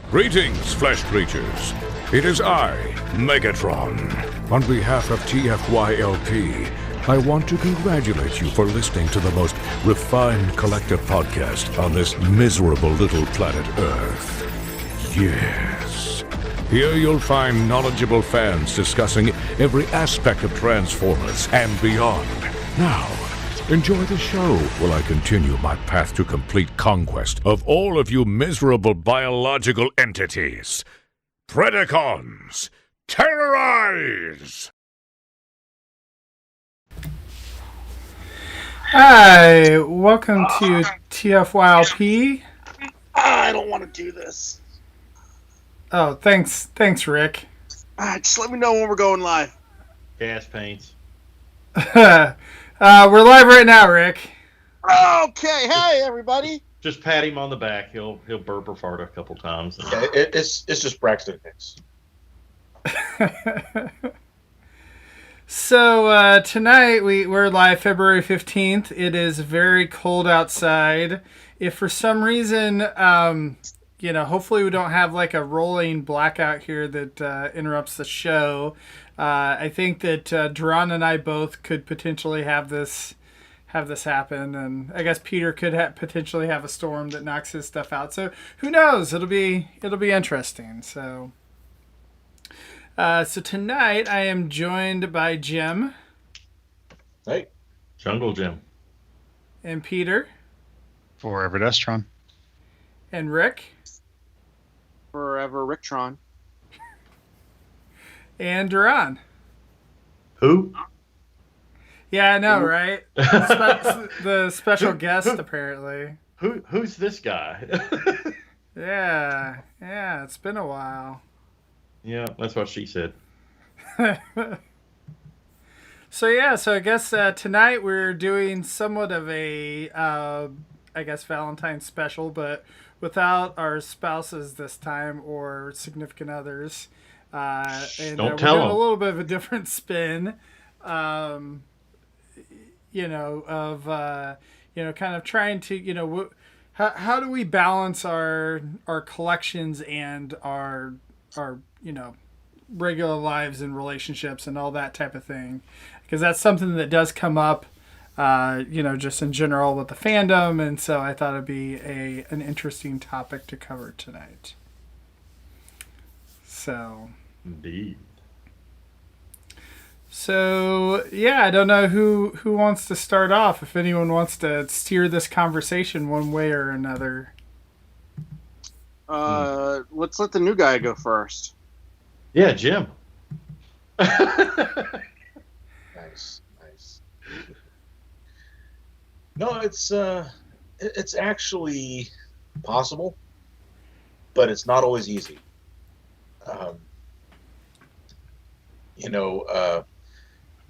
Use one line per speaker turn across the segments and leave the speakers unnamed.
Greetings, flesh creatures. It is I, Megatron. On behalf of TFYLP, I want to congratulate you for listening to the most refined collective podcast on this miserable little planet Earth. Yes. Here you'll find knowledgeable fans discussing every aspect of Transformers and beyond. Now, enjoy the show while I continue my path to complete conquest of all of you miserable biological entities. Predacons, terrorize!
Hi, welcome to TFYLP.
I don't want to do this.
Oh, thanks, Rick.
Just let me know when we're going live.
Gas paints.
We're live right now, Rick.
Okay, hey everybody.
Just pat him on the back. He'll burp or fart a couple times.
Yeah, it's just Braxton Hicks.
So tonight we're live February 15th. It is very cold outside. If for some reason, hopefully we don't have like a rolling blackout here that interrupts the show. I think that Duran and I both could potentially have this happen, and I guess Peter could potentially have a storm that knocks his stuff out. So who knows? It'll be interesting. So tonight I am joined by Jim.
Hey,
Jungle Jim.
And Peter.
Forever Destron.
And Rick.
Forever Ricktron.
And Duran.
Who?
Yeah, I know, right? The special guest, apparently.
Who's this guy?
Yeah, it's been a while.
Yeah, that's what she said.
So I guess tonight we're doing somewhat of a, Valentine's special, but without our spouses this time or significant others. And
Don't
we're
tell
doing
them.
a little bit of a different spin. Kind of trying to, how do we balance our collections and our regular lives and relationships and all that type of thing, because that's something that does come up, just in general with the fandom, and so I thought it'd be an interesting topic to cover tonight. So.
Indeed.
So, I don't know who wants to start off, if anyone wants to steer this conversation one way or another.
Let's let the new guy go first.
Yeah, Jim.
nice. No, it's actually possible, but it's not always easy.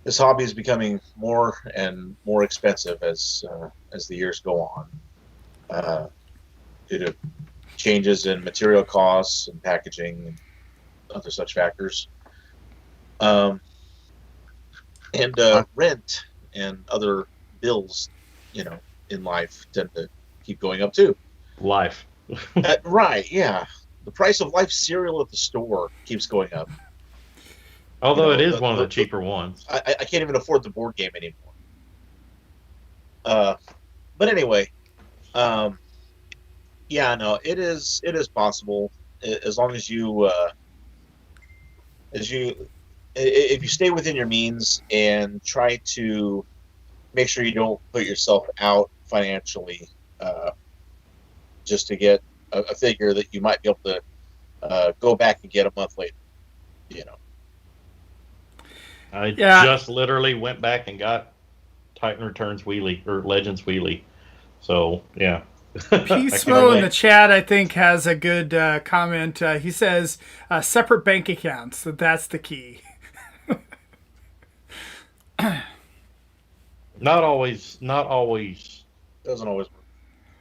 This hobby is becoming more and more expensive as the years go on, due to changes in material costs and packaging and other such factors. Rent and other bills, in life tend to keep going up too.
Life.
Right, yeah. The price of life cereal at the store keeps going up.
Although it is one of the cheaper ones.
I can't even afford the board game anymore. But anyway, it is possible, as long as if you stay within your means and try to make sure you don't put yourself out financially, just to get a figure that you might be able to go back and get a month later.
I just literally went back and got Titan Returns Wheelie, or Legends Wheelie. So, yeah.
Peacemo in the chat, I think, has a good comment. He says, separate bank accounts. That's the key.
Not always.
Doesn't always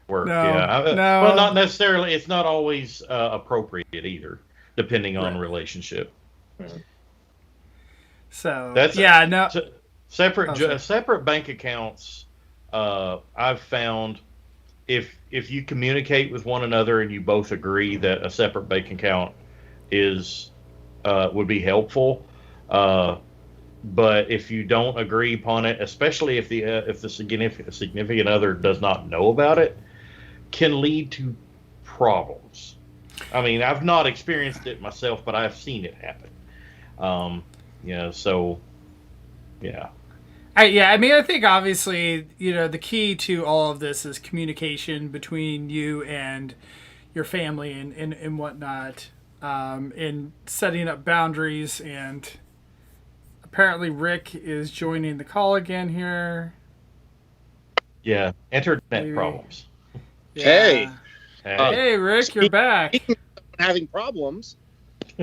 work.
No,
yeah.
no.
Well, not necessarily. It's not always appropriate either, depending on relationship.
Mm-hmm.
So
separate bank accounts. I've found if you communicate with one another and you both agree that a separate bank account is would be helpful, but if you don't agree upon it, especially if the significant other does not know about it, can lead to problems. I mean, I've not experienced it myself, but I've seen it happen. So yeah.
I mean, I think obviously, the key to all of this is communication between you and your family and whatnot, in setting up boundaries. And apparently Rick is joining the call again here.
Yeah, internet problems.
Yeah.
Hey.
Hey, Rick, you're back.
Speaking of having problems,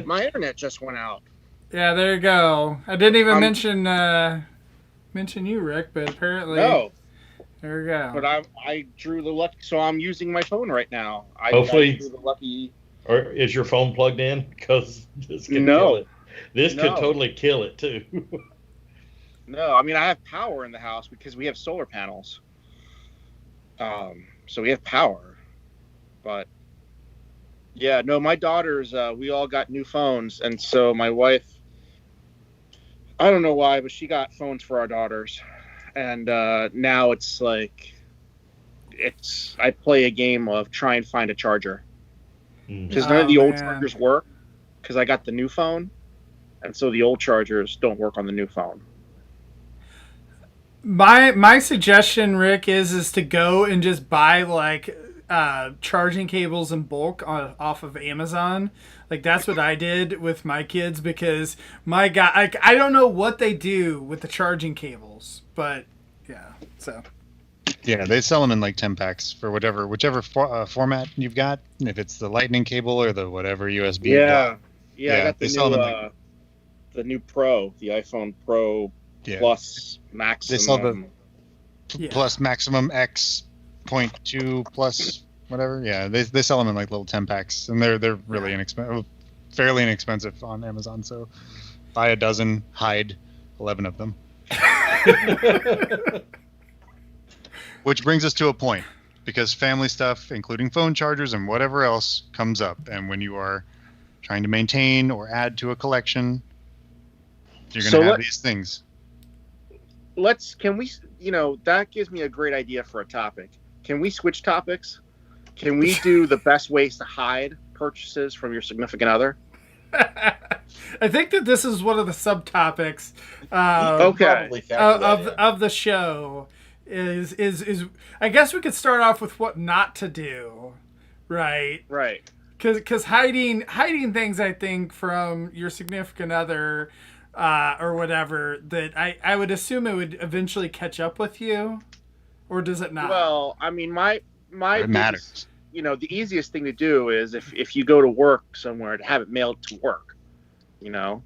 my internet just went out.
Yeah, there you go. I didn't even mention you, Rick, but apparently
No.
There we go.
But I drew the lucky, so I'm using my phone right now.
Hopefully,
I drew the lucky.
Or is your phone plugged in? Because this could kill it. This could totally kill it too.
No, I mean I have power in the house because we have solar panels. So we have power, but yeah, no, my daughters, we all got new phones, and so my wife, I don't know why, but she got phones for our daughters, and now it's like, I play a game of try and find a charger, because none of the old chargers work, because I got the new phone, and so the old chargers don't work on the new phone.
My suggestion, Rick, is to go and just buy like charging cables in bulk off of Amazon. Like that's what I did with my kids, because my guy, I don't know what they do with the charging cables, but yeah. So
yeah, they sell them in like 10 packs for whichever format you've got. If it's the Lightning cable or the whatever USB.
Yeah, I got
the
new Pro, the iPhone Pro Plus Maximum.
They sell the Plus Maximum X 0.2 Plus whatever. Yeah, they sell them in like little 10 packs, and they're really inexpensive, fairly inexpensive on Amazon. So buy a dozen, hide 11 of them. Which brings us to a point, because family stuff, including phone chargers and whatever else, comes up, and when you are trying to maintain or add to a collection, you're going to have these things.
Can we, that gives me a great idea for a topic. Can we switch topics? Can we do the best ways to hide purchases from your significant other?
I think that this is one of the subtopics of the show. Is I guess we could start off with what not to do, right?
Right.
Because hiding things, I think, from your significant other or whatever, that I would assume it would eventually catch up with you, or does it not?
Well, I mean, my
it matters.
The easiest thing to do is if you go to work somewhere, to have it mailed to work, and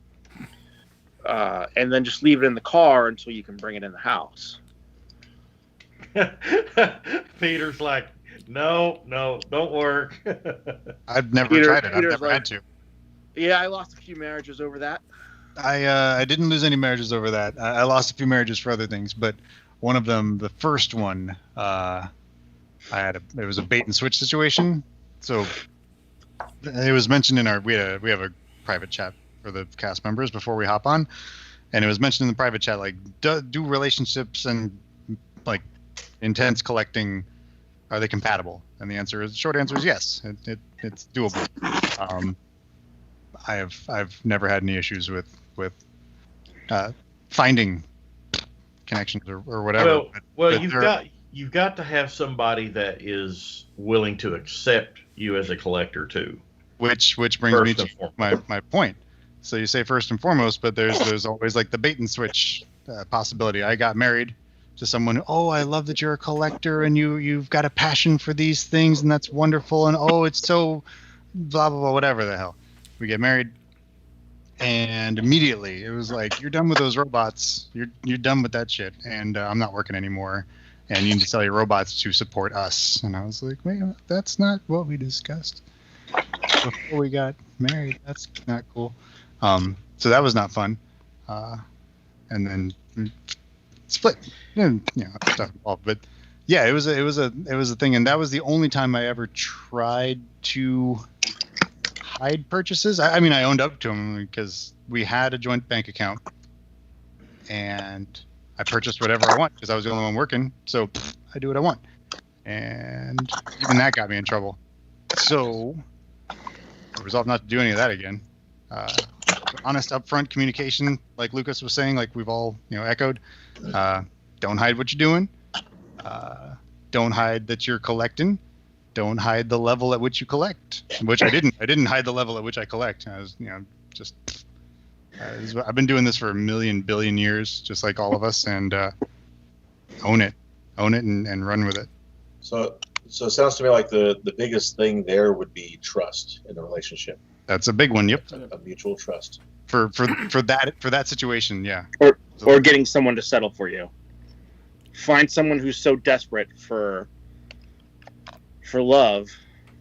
then just leave it in the car until you can bring it in the house.
Peter's like, no, don't work.
I've never tried it. I've never had to.
Yeah, I lost a few marriages over that.
I didn't lose any marriages over that. I lost a few marriages for other things, but one of them, the first one, it was a bait and switch situation. So it was mentioned in we have a private chat for the cast members before we hop on, and it was mentioned in the private chat, like, do relationships and like intense collecting, are they compatible? And the short answer is yes. It's doable. I've never had any issues with finding connections or whatever.
Well, you've got to have somebody that is willing to accept you as a collector too.
Which brings me to my point. So you say first and foremost, but there's always like the bait and switch possibility. I got married to someone. Oh, I love that you're a collector and you've got a passion for these things, and that's wonderful. And it's so blah blah blah, whatever the hell. We get married, and immediately it was like, you're done with those robots. You're done with that shit, and I'm not working anymore. And you need to sell your robots to support us. And I was like, wait, that's not what we discussed before we got married. That's not cool. So that was not fun. And then split. And, stuff involved. But Yeah, it was a thing, and that was the only time I ever tried to hide purchases. I mean, I owned up to them because we had a joint bank account, and I purchased whatever I want because I was the only one working. So I do what I want, and even that got me in trouble. So I resolved not to do any of that again. Honest, upfront communication, like Lucas was saying, like we've all echoed. Don't hide what you're doing. Don't hide that you're collecting. Don't hide the level at which you collect, which I didn't. I didn't hide the level at which I collect. I was, just. I've been doing this for a million billion years, just like all of us, and own it, and run with it.
So it sounds to me like the biggest thing there would be trust in the relationship.
That's a big one. Yep.
A mutual trust.
For that situation, yeah.
Or getting someone to settle for you. Find someone who's so desperate for love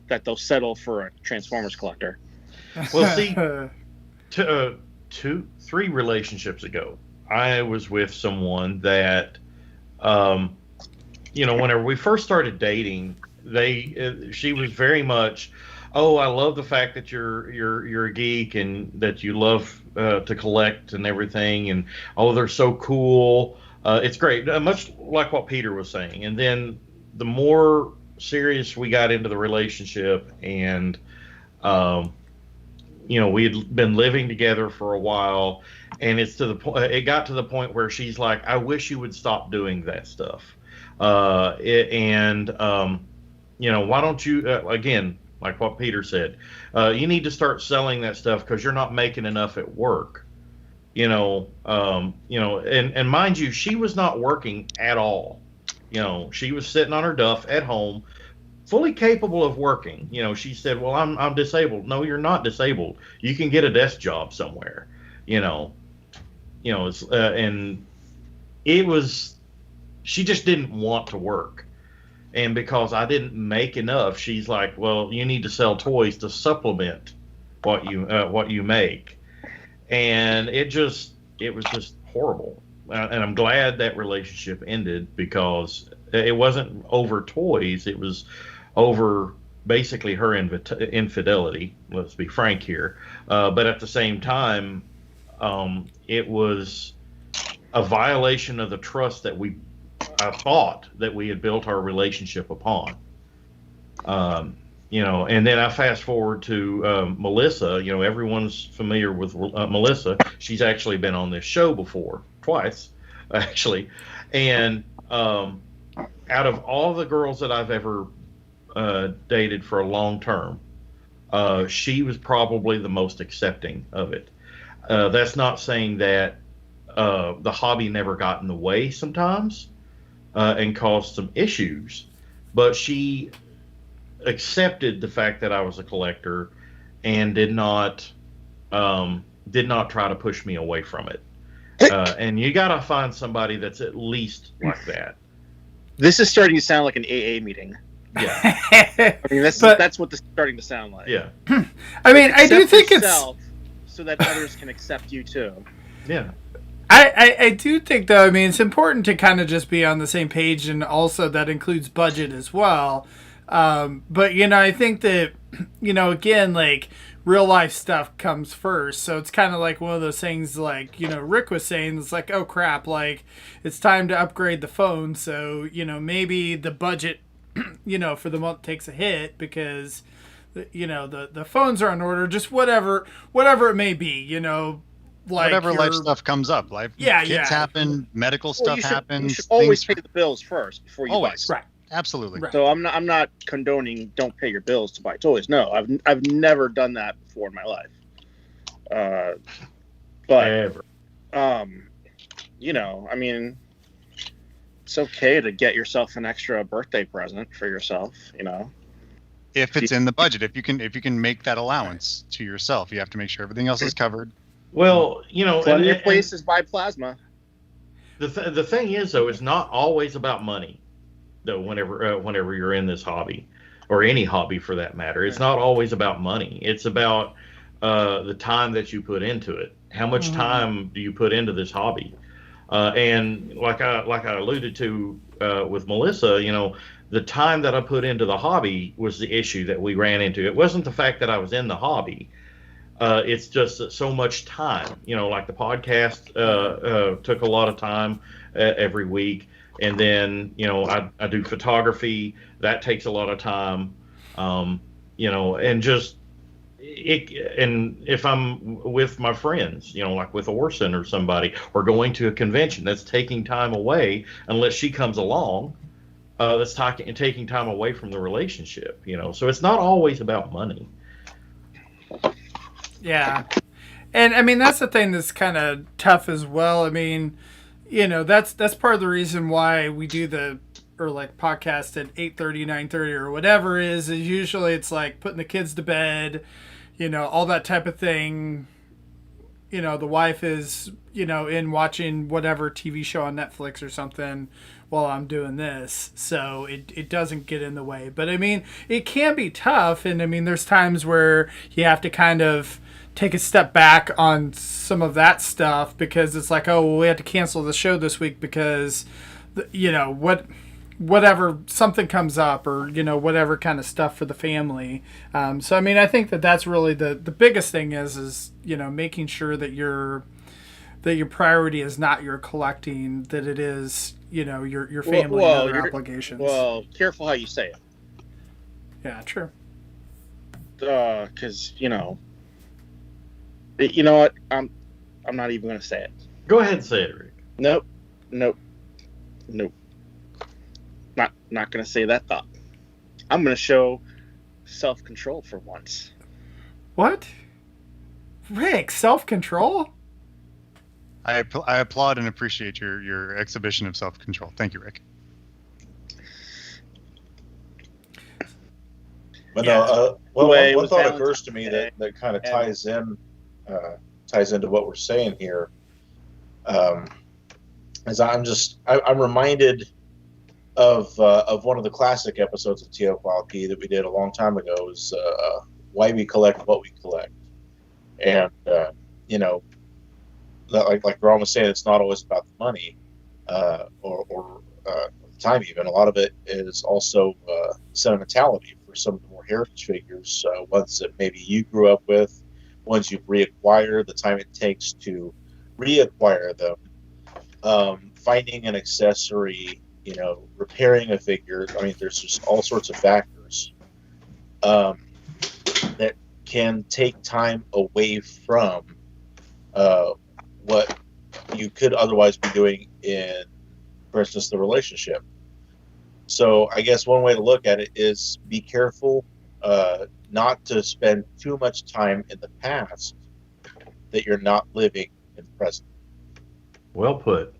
that they'll settle for a Transformers collector.
Well, see, 3 relationships ago, I was with someone that, whenever we first started dating, she was very much, oh, I love the fact that you're a geek and that you love to collect and everything, and oh, they're so cool. It's great, much like what Peter was saying. And then the more serious we got into the relationship, and we had been living together for a while, and it got to the point where she's like, I wish you would stop doing that stuff. Why don't you, again, like what Peter said, you need to start selling that stuff because you're not making enough at work. And mind you, she was not working at all. She was sitting on her duff at home, fully capable of working. She said, well, I'm disabled. No, you're not disabled. You can get a desk job somewhere. It's and it was, she just didn't want to work. And because I didn't make enough, she's like, well, you need to sell toys to supplement what you make. And it was just horrible. And I'm glad that relationship ended, because it wasn't over toys. It was over basically her infidelity. Let's be frank here. But at the same time, it was a violation of the trust that I thought that we had built our relationship upon. And then I fast forward to Melissa. Everyone's familiar with Melissa. She's actually been on this show before, twice, actually. And out of all the girls that I've ever dated for a long term, she was probably the most accepting of it. That's not saying that the hobby never got in the way sometimes and caused some issues, but she accepted the fact that I was a collector and did not try to push me away from it. And you gotta find somebody that's at least like that.
This is starting to sound like an AA meeting.
Yeah.
I mean, that's what this is starting to sound like.
Yeah.
I mean, I do think it's
so that others can accept you too.
Yeah.
I do think, though, I mean, it's important to kind of just be on the same page, and also that includes budget as well. But, I think that, again, like, real life stuff comes first. So it's kind of like one of those things, like, Rick was saying, it's like, oh, crap, like, it's time to upgrade the phone. So, maybe the budget, for the month takes a hit because, the phones are in order, just whatever it may be, like
whatever life stuff comes up. Kids happen, medical stuff happens.
You should always pay the bills first before you buy stuff.
Right.
Absolutely.
Right.
So I'm not condoning don't pay your bills to buy toys. No, I've never done that before in my life. But
Ever.
I mean, it's okay to get yourself an extra birthday present for yourself.
If it's in the budget, if you can make that allowance to yourself, you have to make sure everything else is covered.
Well,
plenty of places buy plasma.
The thing is, though, it's not always about money. Though whenever you're in this hobby, or any hobby for that matter, it's not always about money. It's about the time that you put into it. How much time do you put into this hobby? And like I alluded to with Melissa, the time that I put into the hobby was the issue that we ran into. It wasn't the fact that I was in the hobby. It's just that so much time, like the podcast took a lot of time every week. And then, I do photography. That takes a lot of time. And just and if I'm with my friends, like with Orson or somebody, or going to a convention, that's taking time away unless she comes along. That's taking time away from the relationship, So it's not always about money.
Yeah. And I mean, that's the thing that's kind of tough as well. I mean, that's part of the reason why we do podcast at 8:30, 9:30 or whatever is usually it's like putting the kids to bed, all that type of thing. The wife is, in watching whatever TV show on Netflix or something while I'm doing this. So it doesn't get in the way. But I mean, it can be tough. And I mean, there's times where you have to kind of take a step back on some of that stuff because it's like, oh, well, we have to cancel the show this week because, whatever, something comes up or, whatever kind of stuff for the family. So, I mean, I think that's really the biggest thing is, making sure that your priority is not your collecting, that it is, your family and other obligations.
Well, careful how you say it.
Yeah, true.
Because, you know what? I'm not even going to say it.
Go ahead and say it, Rick.
Nope. Not going to say that thought. I'm going to show self-control for once.
What? Rick, self-control?
I applaud and appreciate your exhibition of self-control. Thank you, Rick.
But one thought occurs to me that kind of ties into what we're saying here. As I'm reminded of one of the classic episodes of TFYLP that we did a long time ago. Is why we collect what we collect, and like Ron was saying, it's not always about the money or the time. Even a lot of it is also sentimentality for some of the more heritage figures, ones that maybe you grew up with, ones you've reacquired, the time it takes to reacquire them, finding an accessory, repairing a figure. I mean, there's just all sorts of factors that can take time away from what you could otherwise be doing in, for instance, the relationship. So I guess one way to look at it is be careful not to spend too much time in the past that you're not living in the present.
Well put.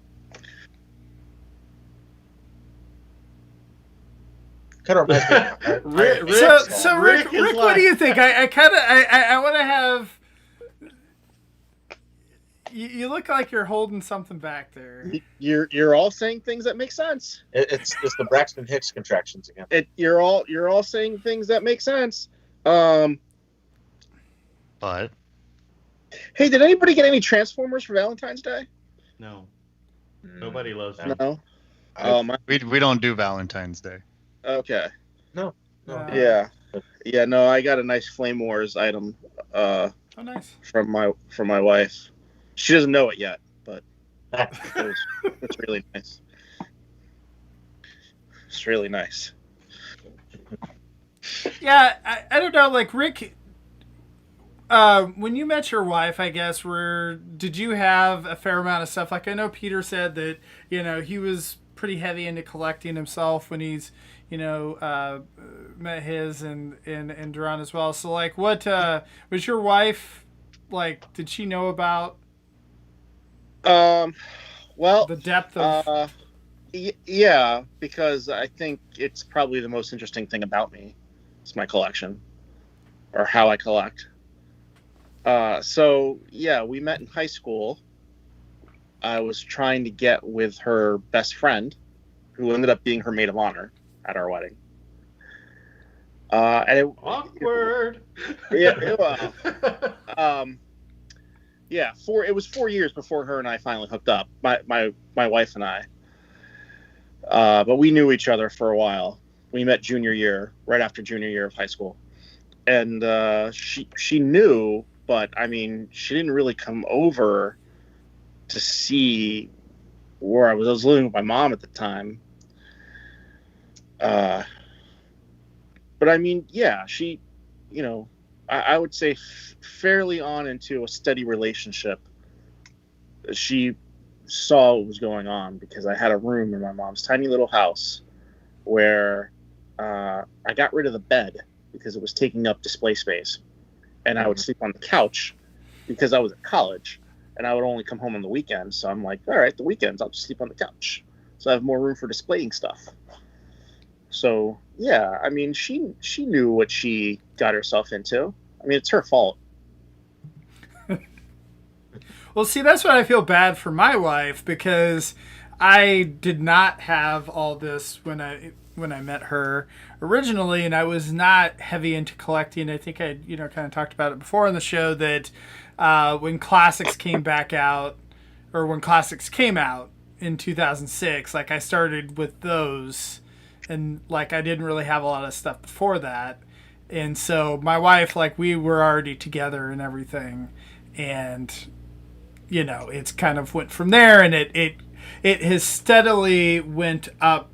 Kind of reminds me.
Rick, what do you think? I want to have. You look like you're holding something back there.
You're all saying things that make sense.
It's the Braxton Hicks contractions again.
You're all saying things that make sense.
But
hey, did anybody get any Transformers for Valentine's Day?
No. Nobody loves them.
No.
We don't do Valentine's Day.
Okay.
No.
Yeah. No, I got a nice Flame Wars item.
Oh, nice.
From my wife. She doesn't know it yet, but it's really nice. It's really nice.
Yeah, I don't know. Like Rick, when you met your wife, I guess, did you have a fair amount of stuff? Like I know Peter said that he was pretty heavy into collecting himself when he's met his and Duran as well. So like, what was your wife like? Did she know about?
Well,
the depth of.
Yeah, because I think it's probably the most interesting thing about me. It's my collection, or how I collect. So yeah, we met in high school. I was trying to get with her best friend, who ended up being her maid of honor at our wedding.
Awkward.
It was 4 years before her and I finally hooked up. My wife and I. But we knew each other for a while. We met junior year, right after junior year of high school, and she knew, but I mean, she didn't really come over to see where I was. I was living with my mom at the time. But I mean, yeah, she, I would say fairly on into a steady relationship. She saw what was going on because I had a room in my mom's tiny little house where I got rid of the bed because it was taking up display space, and I would sleep on the couch because I was at college and I would only come home on the weekends. So I'm like, all right, the weekends I'll just sleep on the couch, so I have more room for displaying stuff. So yeah, I mean, she knew what she got herself into. I mean, it's her fault.
Well, see, that's what I feel bad for my wife, because I did not have all this when I met her originally, and I was not heavy into collecting. I think I kind of talked about it before on the show that when classics came back out, or when classics came out in 2006, like I started with those, and like I didn't really have a lot of stuff before that. And so my wife, like, we were already together and everything, and it's kind of went from there, and it has steadily went up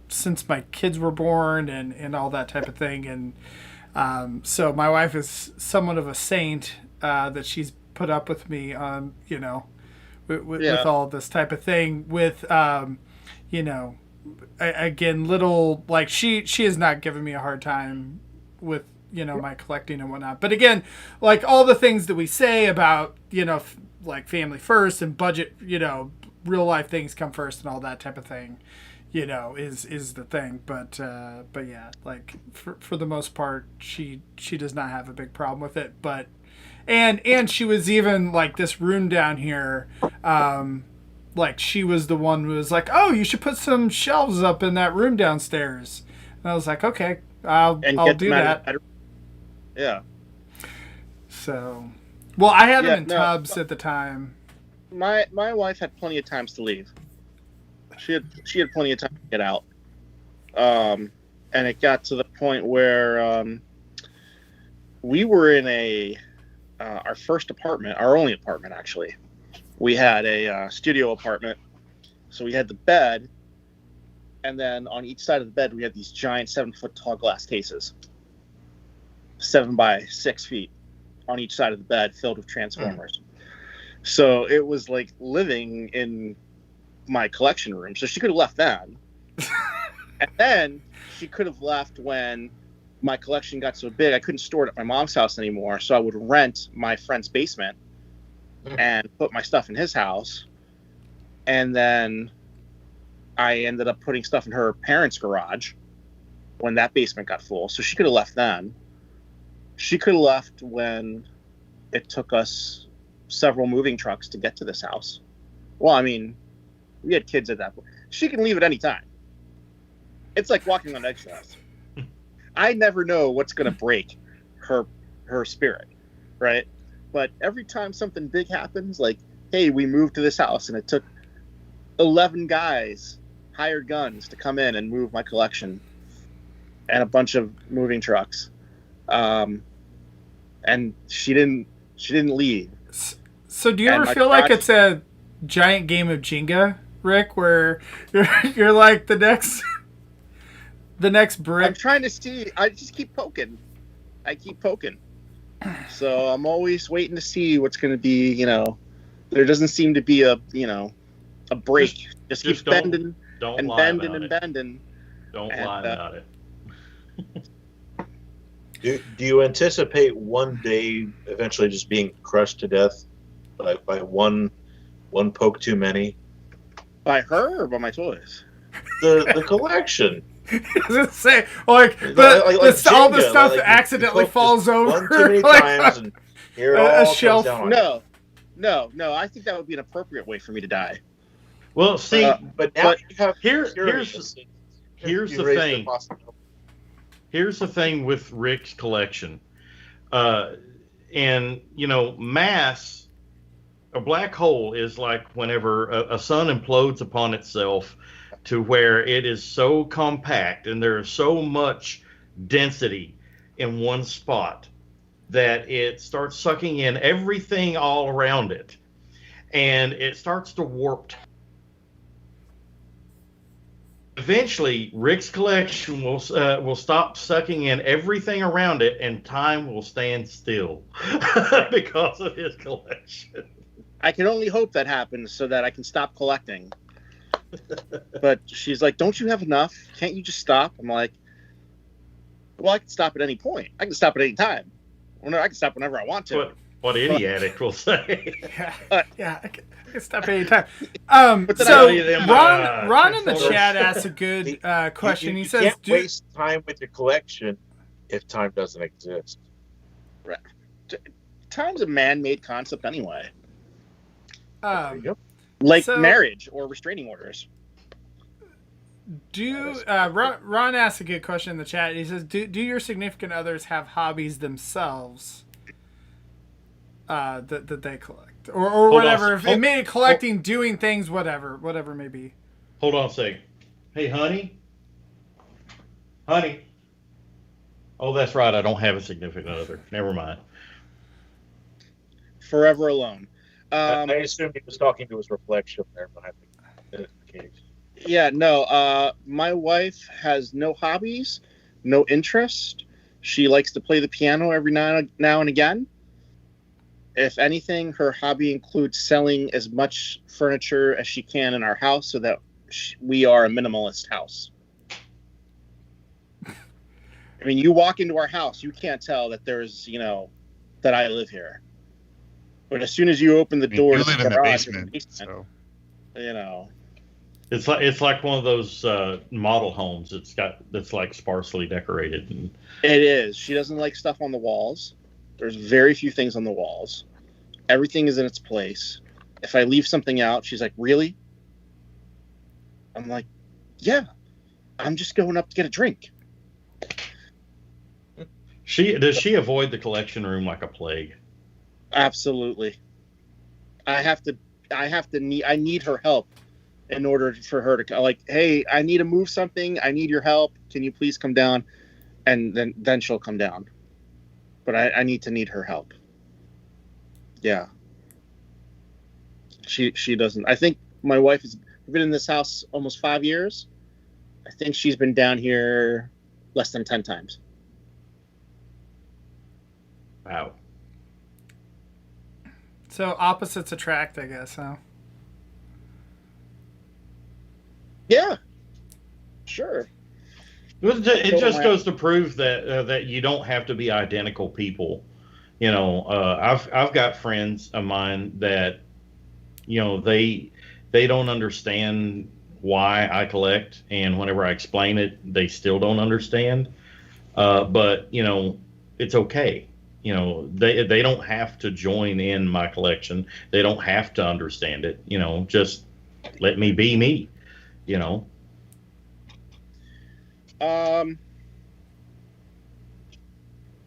since my kids were born and all that type of thing. And so my wife is somewhat of a saint that she's put up with me on, with all this type of thing. With again, little, like, she has not given me a hard time with my collecting and whatnot. But again, like, all the things that we say about like family first and budget, real life things come first and all that type of thing, is the thing. But yeah, like for the most part, she does not have a big problem with it. But and she was even like, this room down here, like, she was the one who was like, oh, you should put some shelves up in that room downstairs. And I was like, okay, I'll do that.
Yeah.
So, well, I had them in tubs at the time.
My wife had plenty of times to leave. She had plenty of time to get out. And it got to the point where we were in our first apartment, our only apartment actually. We had a studio apartment, so we had the bed, and then on each side of the bed we had these giant 7-foot tall glass cases, 7 by 6 feet on each side of the bed, filled with Transformers. So it was like living in my collection room. So she could have left then. And then she could have left when my collection got so big I couldn't store it at my mom's house anymore. So I would rent my friend's basement and put my stuff in his house. And then I ended up putting stuff in her parents' garage when that basement got full. So she could have left then. She could have left when it took us several moving trucks to get to this house. Well, I mean, we had kids at that point. She can leave at any time. It's like walking on eggshells. I never know what's going to break her spirit, right? But every time something big happens, like, hey, we moved to this house and it took 11 guys, hired guns, to come in and move my collection and a bunch of moving trucks. And she didn't leave.
So do you ever feel like it's a giant game of Jenga, Rick, where you're like the next brick?
I'm trying to see. I just keep poking. So I'm always waiting to see what's going to be. There doesn't seem to be a break. Just keep bending and bending and bending.
Don't lie about it.
Do you anticipate one day eventually just being crushed to death by one poke too many?
By her or by my toys?
The collection.
I was gonna say, like Jenga, all the stuff that accidentally falls over.
One too many times, and here it all
shelf.
Comes down
No. I think that would be an appropriate way for me to die.
Well, see,
but now you have
here's the thing. Here's the thing with Rick's collection, and mass, a black hole is like whenever a sun implodes upon itself, to where it is so compact and there's so much density in one spot that it starts sucking in everything all around it, and it starts to warp. Eventually, Rick's collection will stop sucking in everything around it, and time will stand still because of his collection.
I can only hope that happens so that I can stop collecting. But she's like, "Don't you have enough? Can't you just stop?" I'm like, "Well, I can stop at any point. I can stop at any time. Well, I can stop whenever I want to."
What any addict will say.
Yeah, I can stop any time.
But then
So Ron in the
controllers.
chat asked a good question.
You
He says,
can't waste time with your collection if time doesn't exist.
Time's a man-made concept anyway,
There you go.
like
So-
marriage or restraining orders.
Ron asked a good question in the chat. He says, do your significant others have hobbies themselves that they collect? Or
Hold
whatever.
on.
If it may be collecting, doing things, whatever may be.
Hold on a second. Hey, honey. Honey. Oh, that's right. I don't have a significant other. Never mind.
Forever alone.
I assume he was talking to his reflection there behind the cage.
Yeah, no. My wife has no hobbies, no interest. She likes to play the piano every now and again. If anything, her hobby includes selling as much furniture as she can in our house so that we are a minimalist house. I mean, you walk into our house, you can't tell that there's, that I live here. But as soon as you open the door,
You live in the basement, so
It's like one of those model homes. That's like sparsely decorated. And
it is. She doesn't like stuff on the walls. There's very few things on the walls. Everything is in its place. If I leave something out, she's like, "Really?" I'm like, "Yeah, I'm just going up to get a drink."
does she avoid the collection room like a plague?
Absolutely. I need her help in order for her to, like, "Hey, I need to move something. I need your help. Can you please come down?" And then she'll come down. But I need her help. Yeah. She doesn't. I think my wife has been in this house almost 5 years. I think she's been down here less than 10 times.
Wow.
So opposites attract, I guess, huh?
Yeah. Sure.
It just goes to prove that you don't have to be identical people. I've got friends of mine that, they don't understand why I collect, and whenever I explain it, they still don't understand. But it's okay. They don't have to join in my collection. They don't have to understand it. Just let me be me.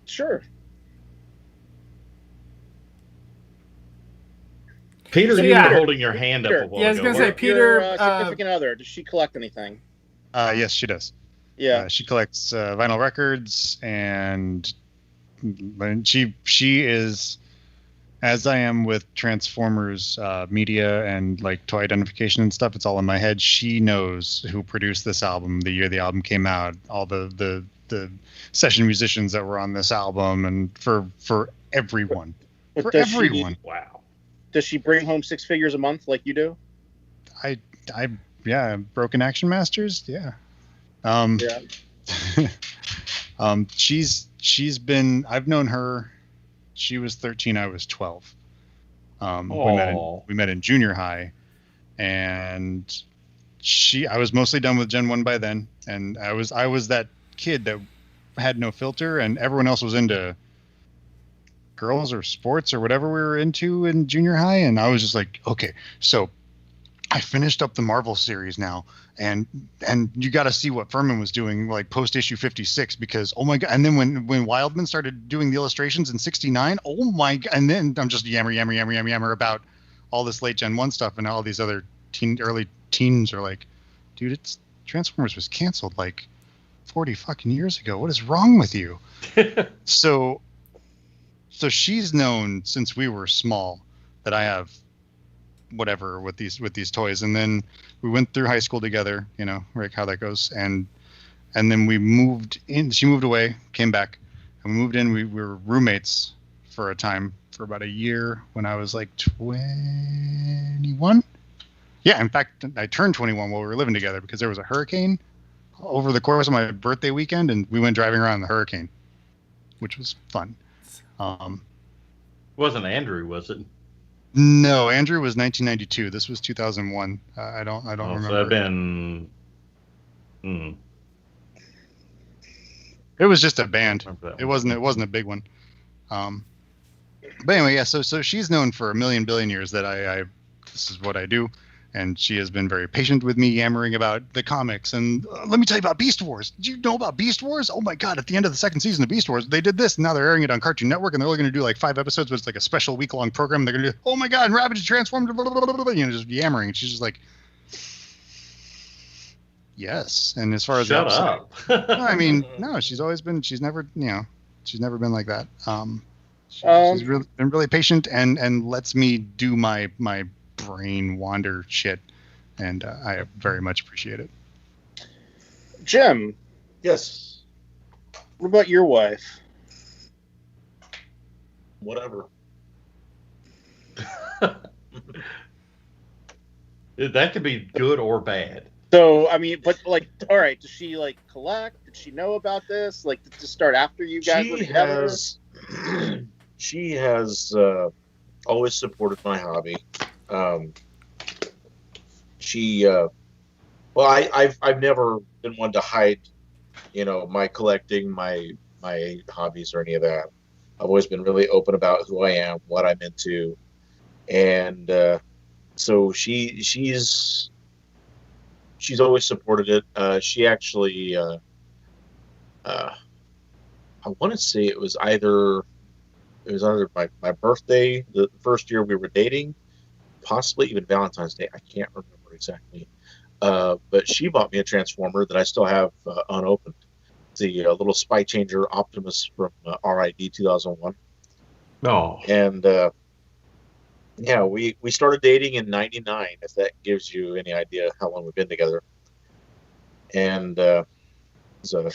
Sure.
Peter,
So,
you
yeah.
were holding your hand up a while
Yeah, I was
ago.
gonna say, Peter,
Your significant other, does she collect anything?
yes, she does.
Yeah.
She collects vinyl records, and she is, as I am with Transformers media and like toy identification and stuff. It's all in my head. She knows who produced this album, the year the album came out, all the session musicians that were on this album, and for everyone,
But
for
does
everyone.
Wow.
Does she bring home 6 figures a month like you do?
Yeah, Broken Action Masters. Yeah.
Yeah.
She's been. I've known her. She was 13. I was 12. We met in junior high, and I was mostly done with Gen 1 by then, and I was that kid that had no filter, and everyone else was into girls or sports or whatever we were into in junior high, and I was just like, okay, so I finished up the Marvel series now, and you got to see what Furman was doing like post issue 56, because oh my god. And then when Wildman started doing the illustrations in 69, oh my god. And then I'm just yammer about all this late Gen 1 stuff, and all these other early teens are like, dude, it's Transformers was canceled like 40 fucking years ago. What is wrong with you? So she's known since we were small that I have whatever with these toys, and then we went through high school together, you know, Rick, how that goes, and then we moved in. She moved away, came back, and we moved in. We were roommates for a time, for about a year, when I was like 21. Yeah, in fact, I turned 21 while we were living together because there was a hurricane over the course of my birthday weekend, and we went driving around the hurricane, which was fun.
Wasn't Andrew, was it?
No, Andrew was 1992. This was 2001. I don't remember.
So that'd been.
It was just a band. It wasn't a big one. But anyway, yeah. So she's known for a million billion years that I this is what I do, and she has been very patient with me yammering about the comics. And let me tell you about Beast Wars. Did you know about Beast Wars? Oh my God! At the end of the second season of Beast Wars, they did this. And now they're airing it on Cartoon Network, and they're only going to do like 5 episodes, but it's like a special week-long program. They're going to do, oh my God, and Ravage transformed, blah, blah, blah, blah, blah, you know, just yammering. And she's just like, yes. And as far as
shut up.
No, I mean, no, she's never been like that. She's really been really patient and lets me do my brain wander shit, and I very much appreciate it.
Jim,
Yes.
what about your wife?
Whatever.
That could be good or bad.
So, I mean, but like, all right, does she like collect? Did she know about this? Like, did this start after you guys were together?
She has always supported my hobby. I've never been one to hide, you know, my collecting, my hobbies or any of that. I've always been really open about who I am, what I'm into, and so she's always supported it. She actually, I want to say it was either my birthday, the first year we were dating, possibly even Valentine's Day. I can't remember exactly. But she bought me a Transformer that I still have unopened. The little Spy Changer Optimus from RID 2001.
Oh.
And yeah, we started dating in '99, if that gives you any idea how long we've been together. And so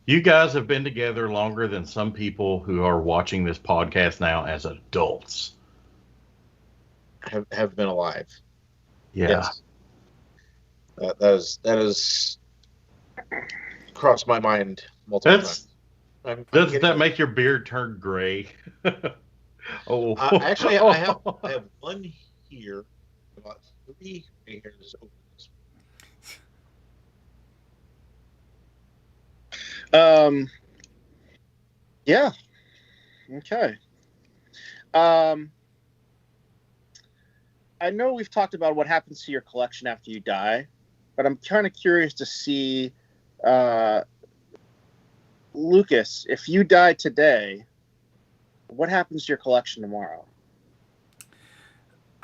you guys have been together longer than some people who are watching this podcast now as adults.
Have been alive.
Yeah.
Yes. That is crossed my mind multiple times.
Doesn't that make your beard turn gray? Oh,
actually, I have one here, about 3 hairs over this.
Yeah. Okay. I know we've talked about what happens to your collection after you die, but I'm kind of curious to see, Lucas, if you die today, what happens to your collection tomorrow?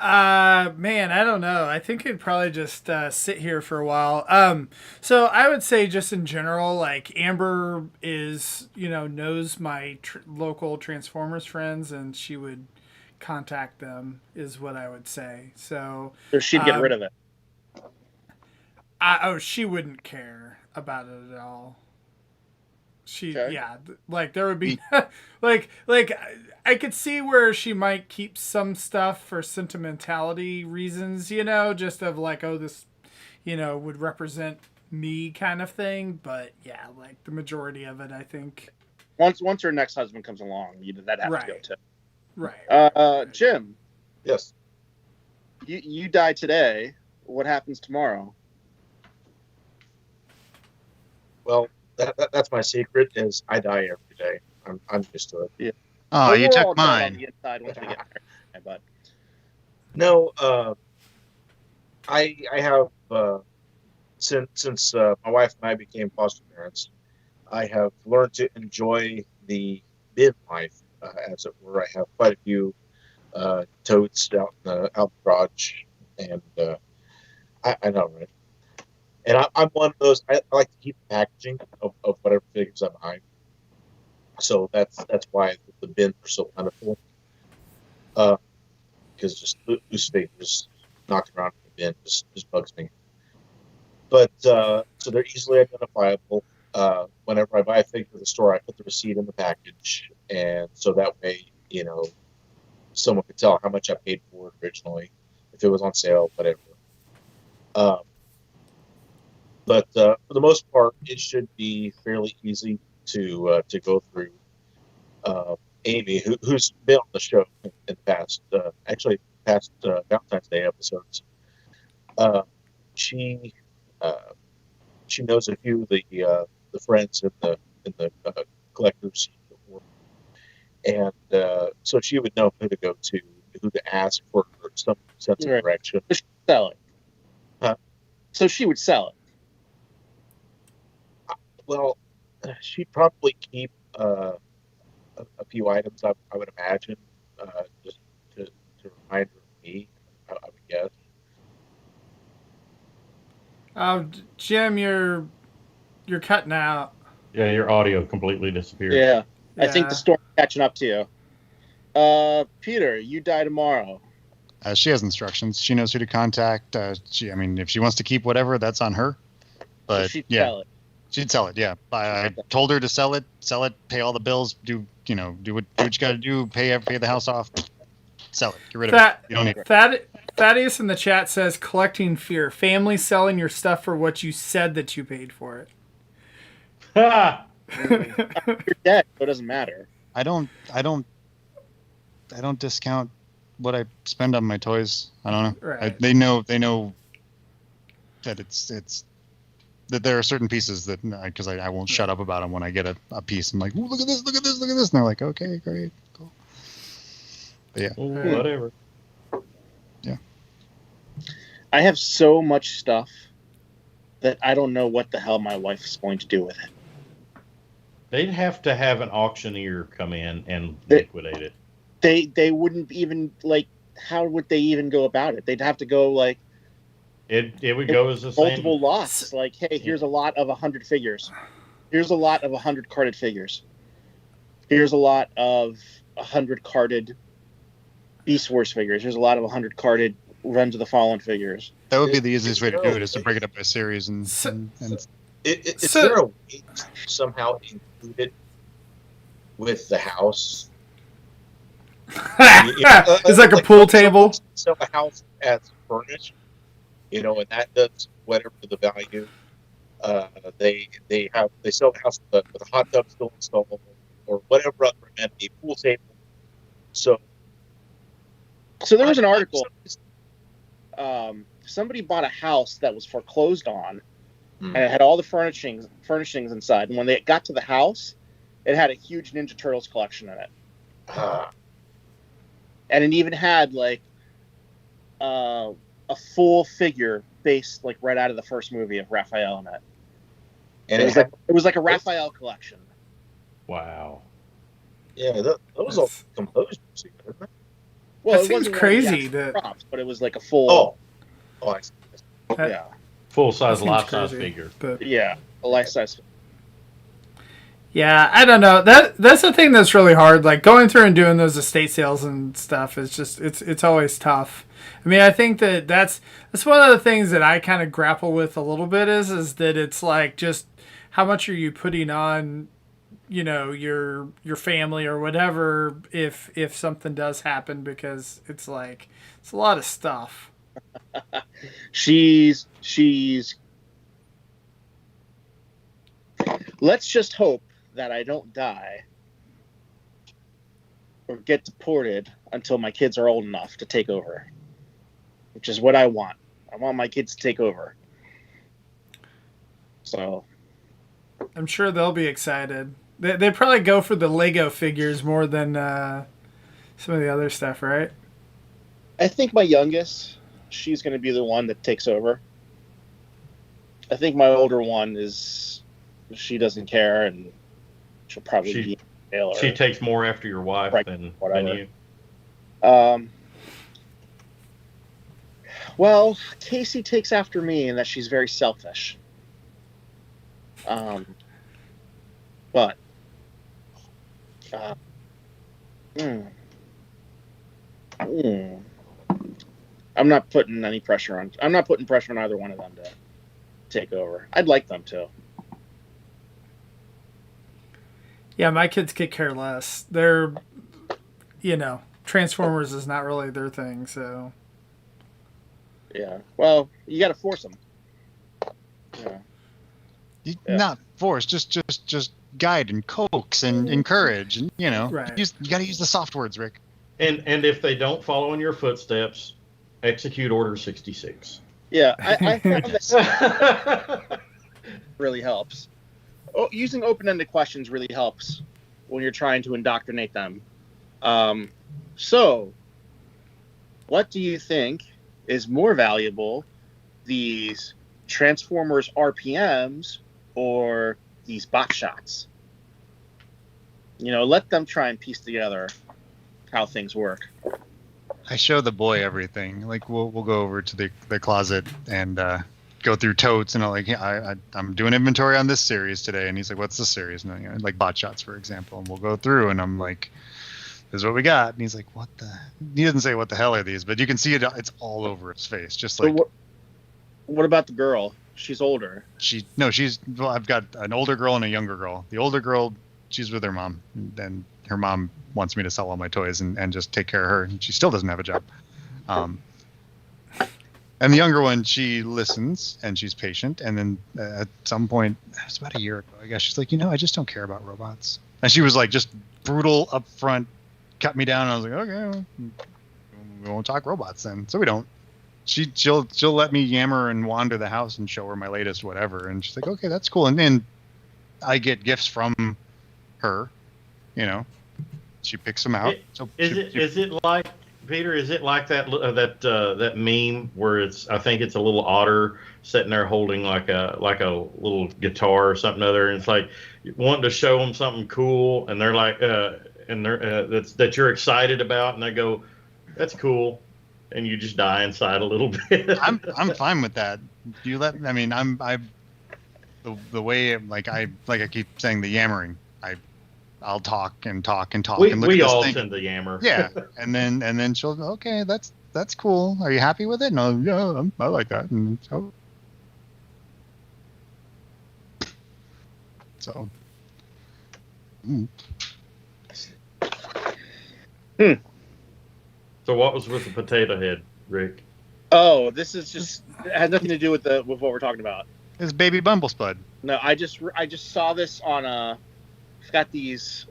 Man, I don't know. I think it'd probably just sit here for a while. So I would say just in general, like Amber is, knows my local Transformers friends, and she would contact them, is what I would say. So
she'd get rid of it.
She wouldn't care about it at all.
Okay.
Yeah, like there would be like I could see where she might keep some stuff for sentimentality reasons, just of like, oh, this, would represent me kind of thing. But yeah, like the majority of it, I think.
Once her next husband comes along, that has to go too.
Right.
Jim.
Yes.
You die today. What happens tomorrow?
Well, that's my secret. Is I die every day. I'm used to it.
Yeah.
Oh,
Well,
you
we're
took
all dead on
mine.
the inside once we get married, but
No, I have since my wife and I became foster parents, I have learned to enjoy the midlife, as it were. I have quite a few totes out in the garage, and I know, right? And I'm one of those. I like to keep the packaging of whatever figures I'm buying. So that's why the bins are so plentiful. Because just loose figures knocking around in the bin just bugs me. But so they're easily identifiable. Whenever I buy a figure at the store, I put the receipt in the package, and so that way, someone could tell how much I paid for it originally, if it was on sale, whatever. But for the most part, it should be fairly easy to go through. Amy, who's been on the show in the past, past Valentine's Day episodes, she knows a few of the friends in the collectors, and so she would know who to go to, who to ask for some sense of direction.
So she'd sell it.
Huh?
So she would sell it.
Well, she'd probably keep a few items, I would imagine, just to remind her of me, I would guess.
Jim, you're cutting out.
Yeah, your audio completely disappeared.
Yeah. I think the storm's catching up to you. Peter, you die tomorrow.
She has instructions. She knows who to contact. If she wants to keep whatever, that's on her. But
So she'd sell it.
She'd sell it. Yeah, I told her to sell it, pay all the bills, do what you got to do, pay the house off, sell it, get rid of it. You don't need it.
Thaddeus in the chat says collecting fear, family selling your stuff for what you said that you paid for it.
You're dead, so it doesn't matter.
I don't discount what I spend on my toys. I don't know.
Right.
They know that it's that there are certain pieces that, because I won't shut up about them when I get a piece. I'm like, ooh, look at this, look at this, look at this, and they're like, okay, great, cool. But yeah,
whatever.
Yeah.
I have so much stuff that I don't know what the hell my wife is going to do with it.
They'd have to have an auctioneer come in and liquidate it.
They wouldn't even, how would they even go about it? They'd have to go,
It would go as the same.
Multiple lots. Hey, here's a lot of 100 figures. Here's a lot of 100 carded figures. Here's a lot of 100 carded Beast Wars figures. Here's a lot of 100 carded Revenge of the Fallen figures.
That would be the easiest way to do it, is to break it up by series and.
Is there a way to somehow include it with the house?
It's like a pool table.
Sell a house as furnished, and that does whatever the value. They sell the house with a hot tub still installed, or whatever other amenity, pool table. So
there was an article. Somebody bought a house that was foreclosed on, and it had all the furnishings inside. And when they got to the house, it had a huge Ninja Turtles collection in it. And it even had a full figure based right out of the first movie of Raphael in it. And it was like a Raphael collection.
Wow.
Yeah, that was all composed.
Well,
it seems crazy
props, but it was like a full.
I see.
Yeah.
Full size, life size figure.
But
yeah, a life size.
Yeah, I don't know. That's the thing that's really hard. Going through and doing those estate sales and stuff is just it's always tough. I mean, I think that's one of the things that I kind of grapple with a little bit is that it's just how much are you putting on, your family or whatever if something does happen, because it's it's a lot of stuff.
She's let's just hope that I don't die or get deported until my kids are old enough to take over, which is what I want. I want my kids to take over. So
I'm sure they'll be excited. They probably go for the Lego figures more than some of the other stuff, right?
I think my youngest, she's going to be the one that takes over. I think my older one she doesn't care, and she'll probably be a
She takes more after your wife than you.
Well, Casey takes after me in that she's very selfish. But uh, mm, mm, I'm not putting any pressure on. I'm not putting pressure on either one of them to take over. I'd like them to.
Yeah, my kids could care less. They're, Transformers is not really their thing, so.
Yeah. Well, you got to force them. Yeah.
Not force, just guide and coax and encourage, and
Right.
you got to use the soft words, Rick.
And if they don't follow in your footsteps, execute Order 66.
Yeah, I found that really helps. Using open-ended questions really helps when you're trying to indoctrinate them. So, what do you think is more valuable, these Transformers RPMs or these bot shots? Let them try and piece together how things work.
I show the boy everything. Like we'll go over to the closet and go through totes, and I'm doing inventory on this series today, and he's like, "What's the series?" And like bot shots, for example, and we'll go through, and I'm like, "This is what we got," and he's like, "What the?" He doesn't say what the hell are these, but you can see it. It's all over his face, just like.
So what about the girl? She's older.
Well, I've got an older girl and a younger girl. The older girl, she's with her mom, and her mom wants me to sell all my toys and just take care of her, and she still doesn't have a job. And the younger one, she listens and she's patient, and then at some point, it was about a year ago, I guess, she's like, I just don't care about robots. And she was like just brutal up front, cut me down, and I was like, okay, we won't talk robots then. So we don't. She'll let me yammer and wander the house and show her my latest whatever, and she's like, okay, that's cool. And then I get gifts from her, she picks them out.
Is it like, Peter? Is it like that meme where I think it's a little otter sitting there holding like a little guitar or something other, and it's like wanting to show them something cool, and they're like, that you're excited about, and they go, that's cool. And you just die inside a little bit.
I'm fine with that. The way I keep saying the yammering. I'll talk and talk and talk and look at this
all
thing.
tend to yammer.
Yeah, and then she'll go, okay, that's cool. Are you happy with it? No, yeah, I like that. And so.
So what was with the potato head, Rick?
Oh, this is just, it has nothing to do with what we're talking about.
It's baby Bumblespud.
No, I just saw this on it's got these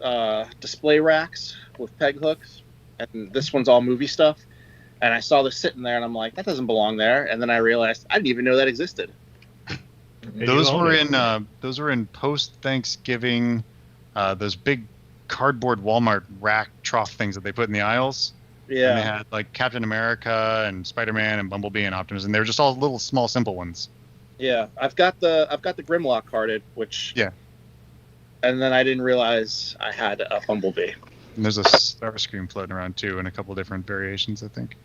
display racks with peg hooks, and this one's all movie stuff. And I saw this sitting there, and I'm like, that doesn't belong there. And then I realized I didn't even know that existed.
Those were in post Thanksgiving, those big cardboard Walmart rack trough things that they put in the aisles.
Yeah.
And they had like Captain America and Spider-Man and Bumblebee and Optimus, and they were just all little small simple ones.
Yeah, I've got the Grimlock carded, which.
Yeah.
And then I didn't realize I had a Bumblebee.
And there's a Starscream floating around too, in a couple different variations, I think.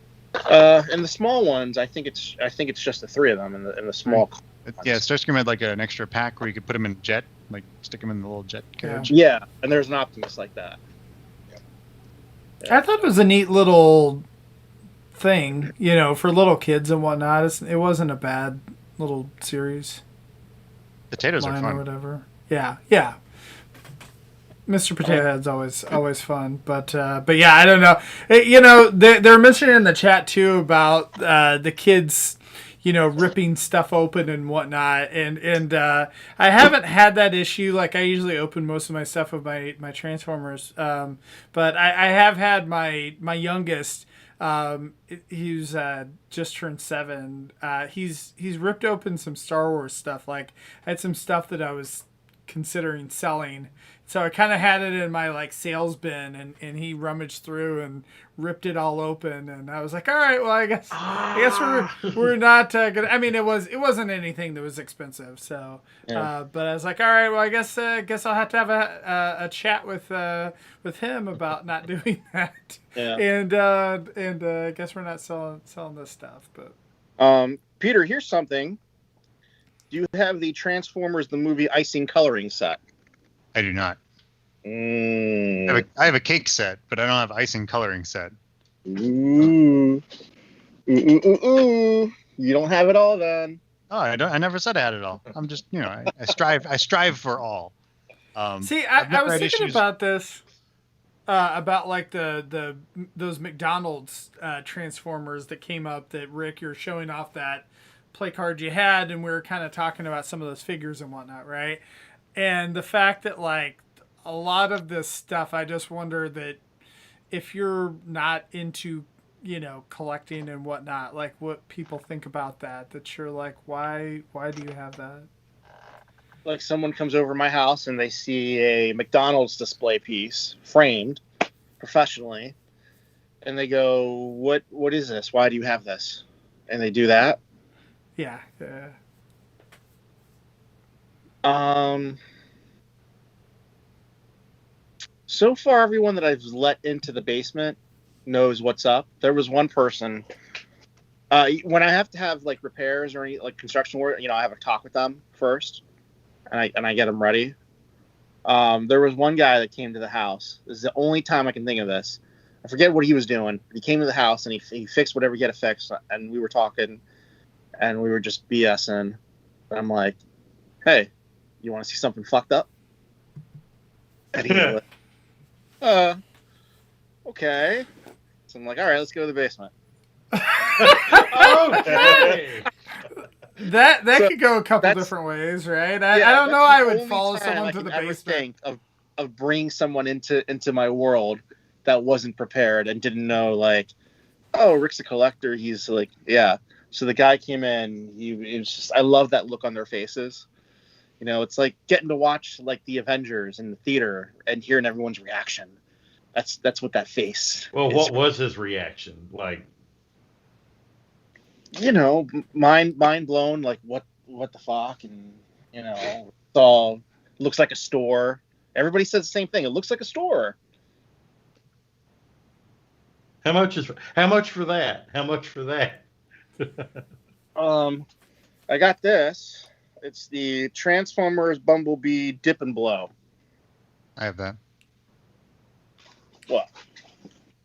In the small ones, I think it's just the three of them in the small.
Yeah, Starscream had like an extra pack where you could put them in jet, like stick them in the little jet carriage.
Yeah, and there's an Optimus like that.
I thought it was a neat little thing, for little kids and whatnot. It wasn't a bad little series.
Potatoes are fun.
Or whatever. Yeah. Mr. Potato Head's always fun, but yeah, I don't know. They're mentioning in the chat too about the kids, ripping stuff open and whatnot, and I haven't had that issue. Like I usually open most of my stuff with my Transformers, but I have had my youngest. He's just turned 7. He's ripped open some Star Wars stuff. Like I had some stuff that I was considering selling. So I kind of had it in my sales bin, and he rummaged through and ripped it all open, and I was like, all right, well, I guess we're not gonna. I mean, it wasn't anything that was expensive, so. Yeah. But I was like, all right, well, I guess I'll have to have a chat with him about not doing that.
Yeah.
And I guess we're not selling this stuff, but.
Peter, here's something. Do you have the Transformers the movie icing coloring set?
I do not.
Mm.
I have a cake set, but I don't have icing coloring set.
Ooh. Ooh. You don't have it all then.
Oh, I never said I had it all. I'm just, I strive for all.
See, I was thinking about this, about like those McDonald's Transformers that came up that Rick, you're showing off that play card you had, and we were kind of talking about some of those figures and whatnot, right? And the fact that like a lot of this stuff, I just wonder that if you're not into collecting and whatnot, like what people think about that you're like, why do you have that?
Like someone comes over my house and they see a McDonald's display piece framed professionally and they go, what is this? Why do you have this? And they do that.
Yeah.
So far everyone that I've let into the basement knows what's up. There was one person when I have to have like repairs or any like construction work, I have a talk with them first and I get them ready. There was one guy that came to the house. This is the only time I can think of this. I forget what he was doing. He came to the house and he fixed whatever he had to fix, and we were talking and we were just BSing. And I'm like, hey, you want to see something fucked up? And he was like, okay. So I'm like, all right, let's go to the basement.
Okay.
That could go a couple different ways, right? I don't know. I would follow someone to the basement.
Of bringing someone into my world that wasn't prepared and didn't know, like, oh, Rick's a collector. He's like, yeah. So the guy came in. It was just, I love that look on their faces. It's like getting to watch like the Avengers in the theater and hearing everyone's reaction. That's what that face.
Well, what was his reaction like?
Mind blown. Like what the fuck? And it's all looks like a store. Everybody says the same thing. It looks like a store.
How much for that? How much for that?
I got this. It's the Transformers Bumblebee Dip and Blow.
I have that.
What?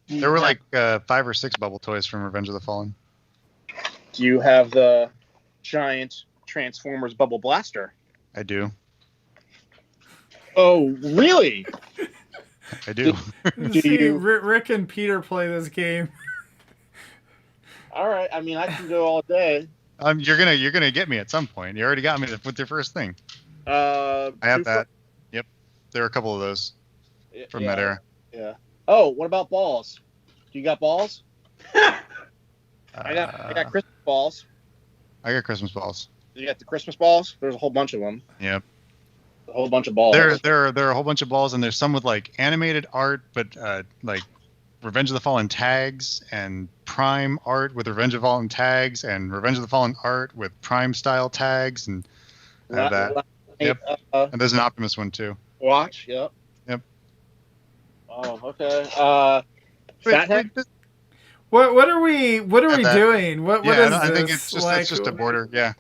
There were like 5 or 6 bubble toys from Revenge of the Fallen.
Do you have the giant Transformers Bubble Blaster?
I do.
Oh, really?
I do.
Rick and Peter play this game.
All right. I mean, I can go all day.
You're gonna get me at some point. You already got me with your first thing. I have that. Yep. There are a couple of those from that era.
Yeah. Oh, what about balls? Do you got balls? I got Christmas balls.
I got Christmas balls.
You got the Christmas balls? There's a whole bunch of them.
Yep.
A whole bunch of balls.
There are a whole bunch of balls, and there's some with like animated art, but like Revenge of the Fallen tags and Prime art with Revenge of the Fallen tags and Revenge of the Fallen art with Prime style tags and that. Yep. And there's an Optimus one too.
Watch. Yep.
Yep.
Oh, okay. Fat Heck?
What are we doing? What is this?
I think it's just a border. Yeah.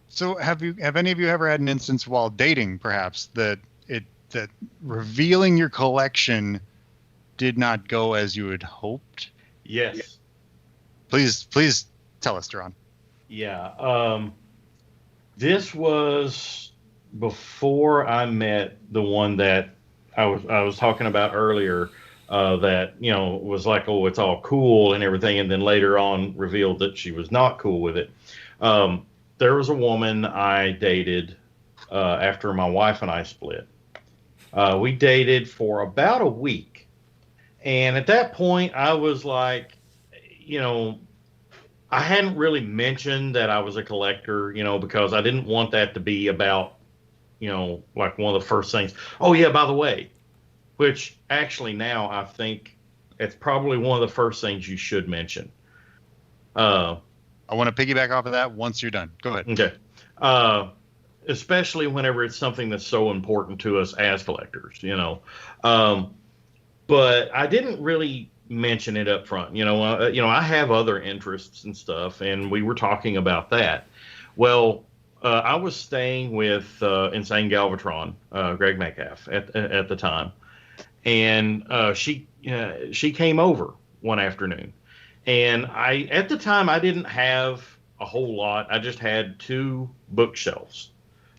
So have any of you ever had an instance while dating, perhaps, that revealing your collection did not go as you had hoped?
Yes.
Please tell us, Duran.
Yeah. This was before I met the one that I was talking about earlier. That was like, oh, it's all cool and everything, and then later on revealed that she was not cool with it. There was a woman I dated after my wife and I split. We dated for about a week, and at that point I was like, I hadn't really mentioned that I was a collector, because I didn't want that to be about, like one of the first things. Oh yeah, by the way. Which actually now I think it's probably one of the first things you should mention.
I want to piggyback off of that once you're done. Go ahead.
Okay. Especially whenever it's something that's so important to us as collectors, But I didn't really mention it up front. I have other interests and stuff, and we were talking about that. Well, I was staying with Insane Galvatron, Greg Metcalf at the time, and she came over one afternoon, and at the time I didn't have a whole lot. I just had 2 bookshelves,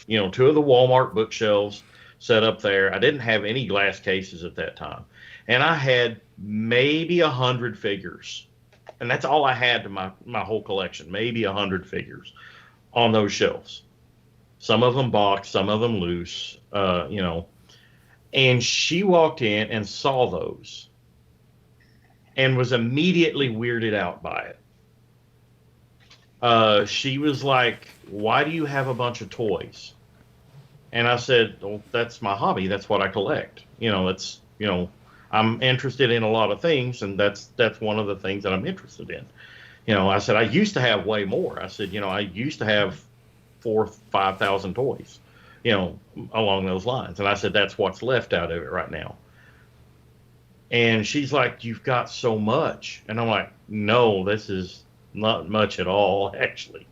2 of the Walmart bookshelves set up there. I didn't have any glass cases at that time, and I had maybe 100 figures, and that's all I had to my whole collection. Maybe 100 figures on those shelves. Some of them boxed, some of them loose, And she walked in and saw those, and was immediately weirded out by it. She was like, "Why do you have a bunch of toys?" And I said, "Well, that's my hobby. That's what I collect. I'm interested in a lot of things, and that's one of the things that I'm interested in." I said, "I used to have way more." I said, "I used to have 4,000-5,000 toys, along those lines." And I said, "That's what's left out of it right now." And she's like, "You've got so much." And I'm like, "No, this is not much at all, actually,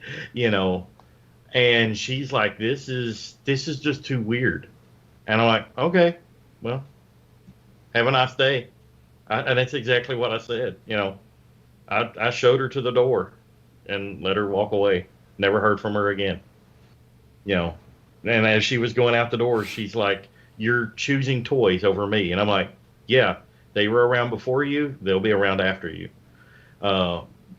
And she's like, this is just too weird." And I'm like, "Okay, well, have a nice day." And that's exactly what I said. I showed her to the door and let her walk away. Never heard from her again. And as she was going out the door, she's like, "You're choosing toys over me." And I'm like, "Yeah, they were around before you. They'll be around after you.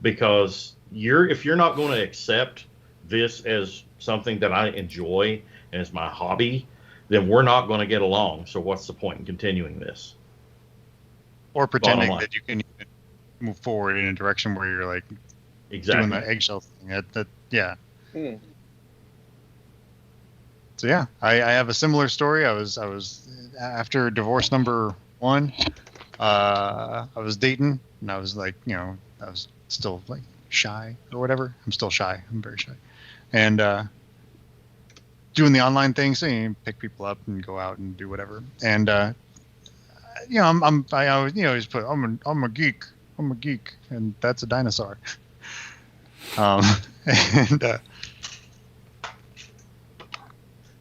Because if you're not going to accept this as something that I enjoy and as my hobby, then we're not going to get along. So what's the point in continuing this?"
Or pretending that you can move forward in a direction where you're like doing the eggshell thing. Yeah.
Hmm.
So yeah, I have a similar story. I was after divorce number 1. I was dating, and I was like, I was still like shy or whatever. I'm still shy. I'm very shy, and doing the online thing, so you pick people up and go out and do whatever. And I always put I'm a geek. I'm a geek, and that's a dinosaur. And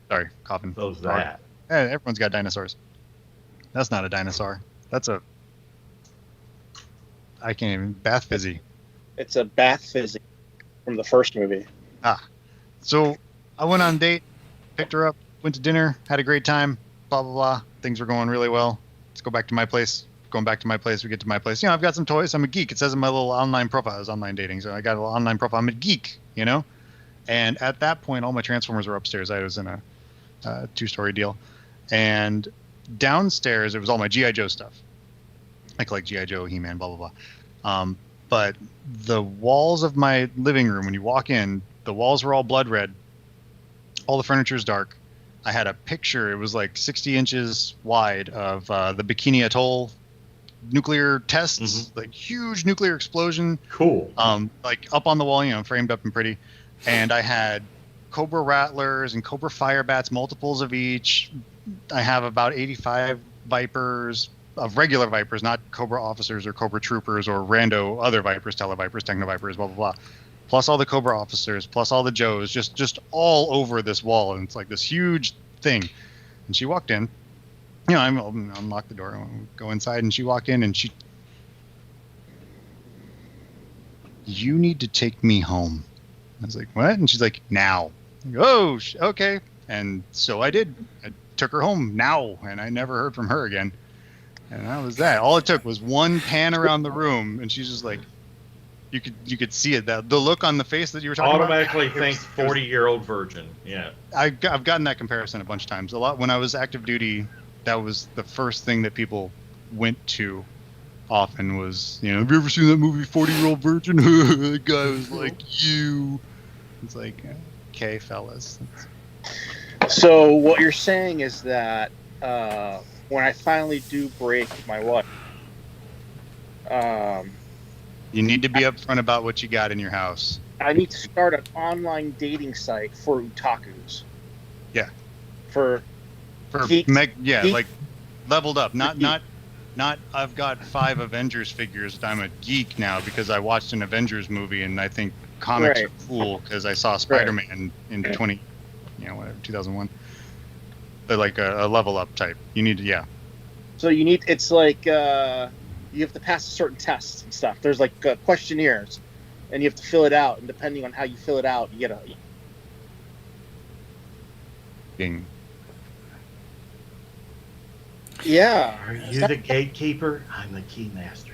sorry, coughing.
So's that.
Everyone's got dinosaurs. That's not a dinosaur. That's a I can't even bath fizzy.
It's a bath fizzy from the first movie.
So I went on a date, picked her up, went to dinner, had a great time, blah blah blah. Things were going really well. Let's go back to my place. Going back to my place, we get to my place. I've got some toys. I'm a geek. It says in my little online profile, I was online dating, so I got a little online profile. I'm a geek, And at that point, all my Transformers were upstairs. I was in a 2-story deal, and downstairs it was all my G.I. Joe stuff. I collect G.I. Joe, He-Man, blah blah blah. But the walls of my living room, when you walk in, the walls were all blood red. All the furniture's dark. I had a picture. It was like 60 inches wide of the Bikini Atoll nuclear tests, like huge nuclear explosion.
Cool.
Like up on the wall, framed up and pretty. And I had Cobra Rattlers and Cobra Firebats, multiples of each. I have about 85 Vipers, of regular Vipers, not Cobra Officers or Cobra Troopers or rando other Vipers, Televipers, Techno Vipers, blah, blah, blah. Plus all the Cobra Officers, plus all the Joes, just all over this wall. And it's like this huge thing. And she walked in. I unlocked the door and go inside, and she walked in, and "You need to take me home." I was like, "What?" And she's like, "Now." I go, "Oh, okay." And so I did. I took her home now, and I never heard from her again. And that was that. All it took was one pan around the room, and she's just like, you could see it. The look on the face that you were talking
automatically about. Thinks 40-year-old virgin. Yeah.
I've gotten that comparison a bunch of times. A lot when I was active duty. That was the first thing that people went to often was, "Have you ever seen that movie 40-Year-Old Virgin?" The guy was like, "You." It's like, okay, fellas.
So what you're saying is that when I finally do break my wife,
you need to be upfront about what you got in your house.
I need to start an online dating site for otakus.
Yeah.
For geeks,
like leveled up, not Not I've got 5 Avengers figures. I'm a geek now because I watched an Avengers movie and I think comics
Right.
are cool because I saw Spider-Man in 2001. But like a level up type. You need to, yeah.
So it's like you have to pass certain tests and stuff. There's like questionnaires, and you have to fill it out. And depending on how you fill it out, you get a.
Ding.
Yeah.
Are you the gatekeeper? I'm the key master.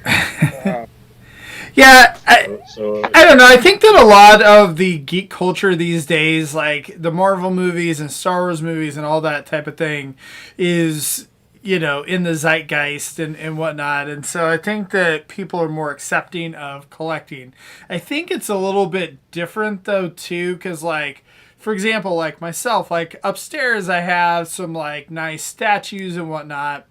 Yeah,
So
I don't know. I think that a lot of the geek culture these days, like the Marvel movies and Star Wars movies and all that type of thing, is, in the zeitgeist and whatnot. And so I think that people are more accepting of collecting. I think it's a little bit different, though, too, because, like, for example, like myself, like upstairs I have some, like, nice statues and whatnot.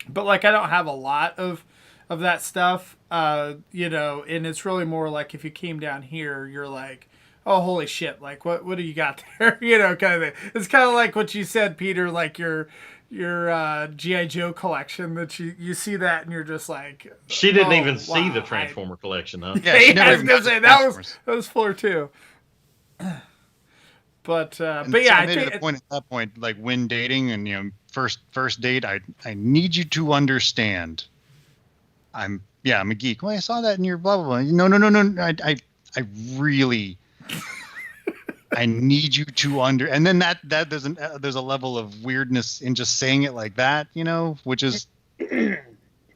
But, like, I don't have a lot of that stuff, and it's really more like if you came down here, you're like, oh, holy shit, like, what do you got there? Kind of thing. It's kind of like what you said, Peter, like your G.I. Joe collection, that you see that and you're just like,
She didn't even see the Transformer collection, huh?
Yeah, she never
I was
even
gonna
got
say
the
that
Transformers.
was fuller too. But
And
yeah,
so
I
maybe
think
the point at that point, like when dating and first date, I need you to understand. I'm a geek. Well, I saw that in your blah blah blah. No. I really I need you to and then that there's a level of weirdness in just saying it like that, which is I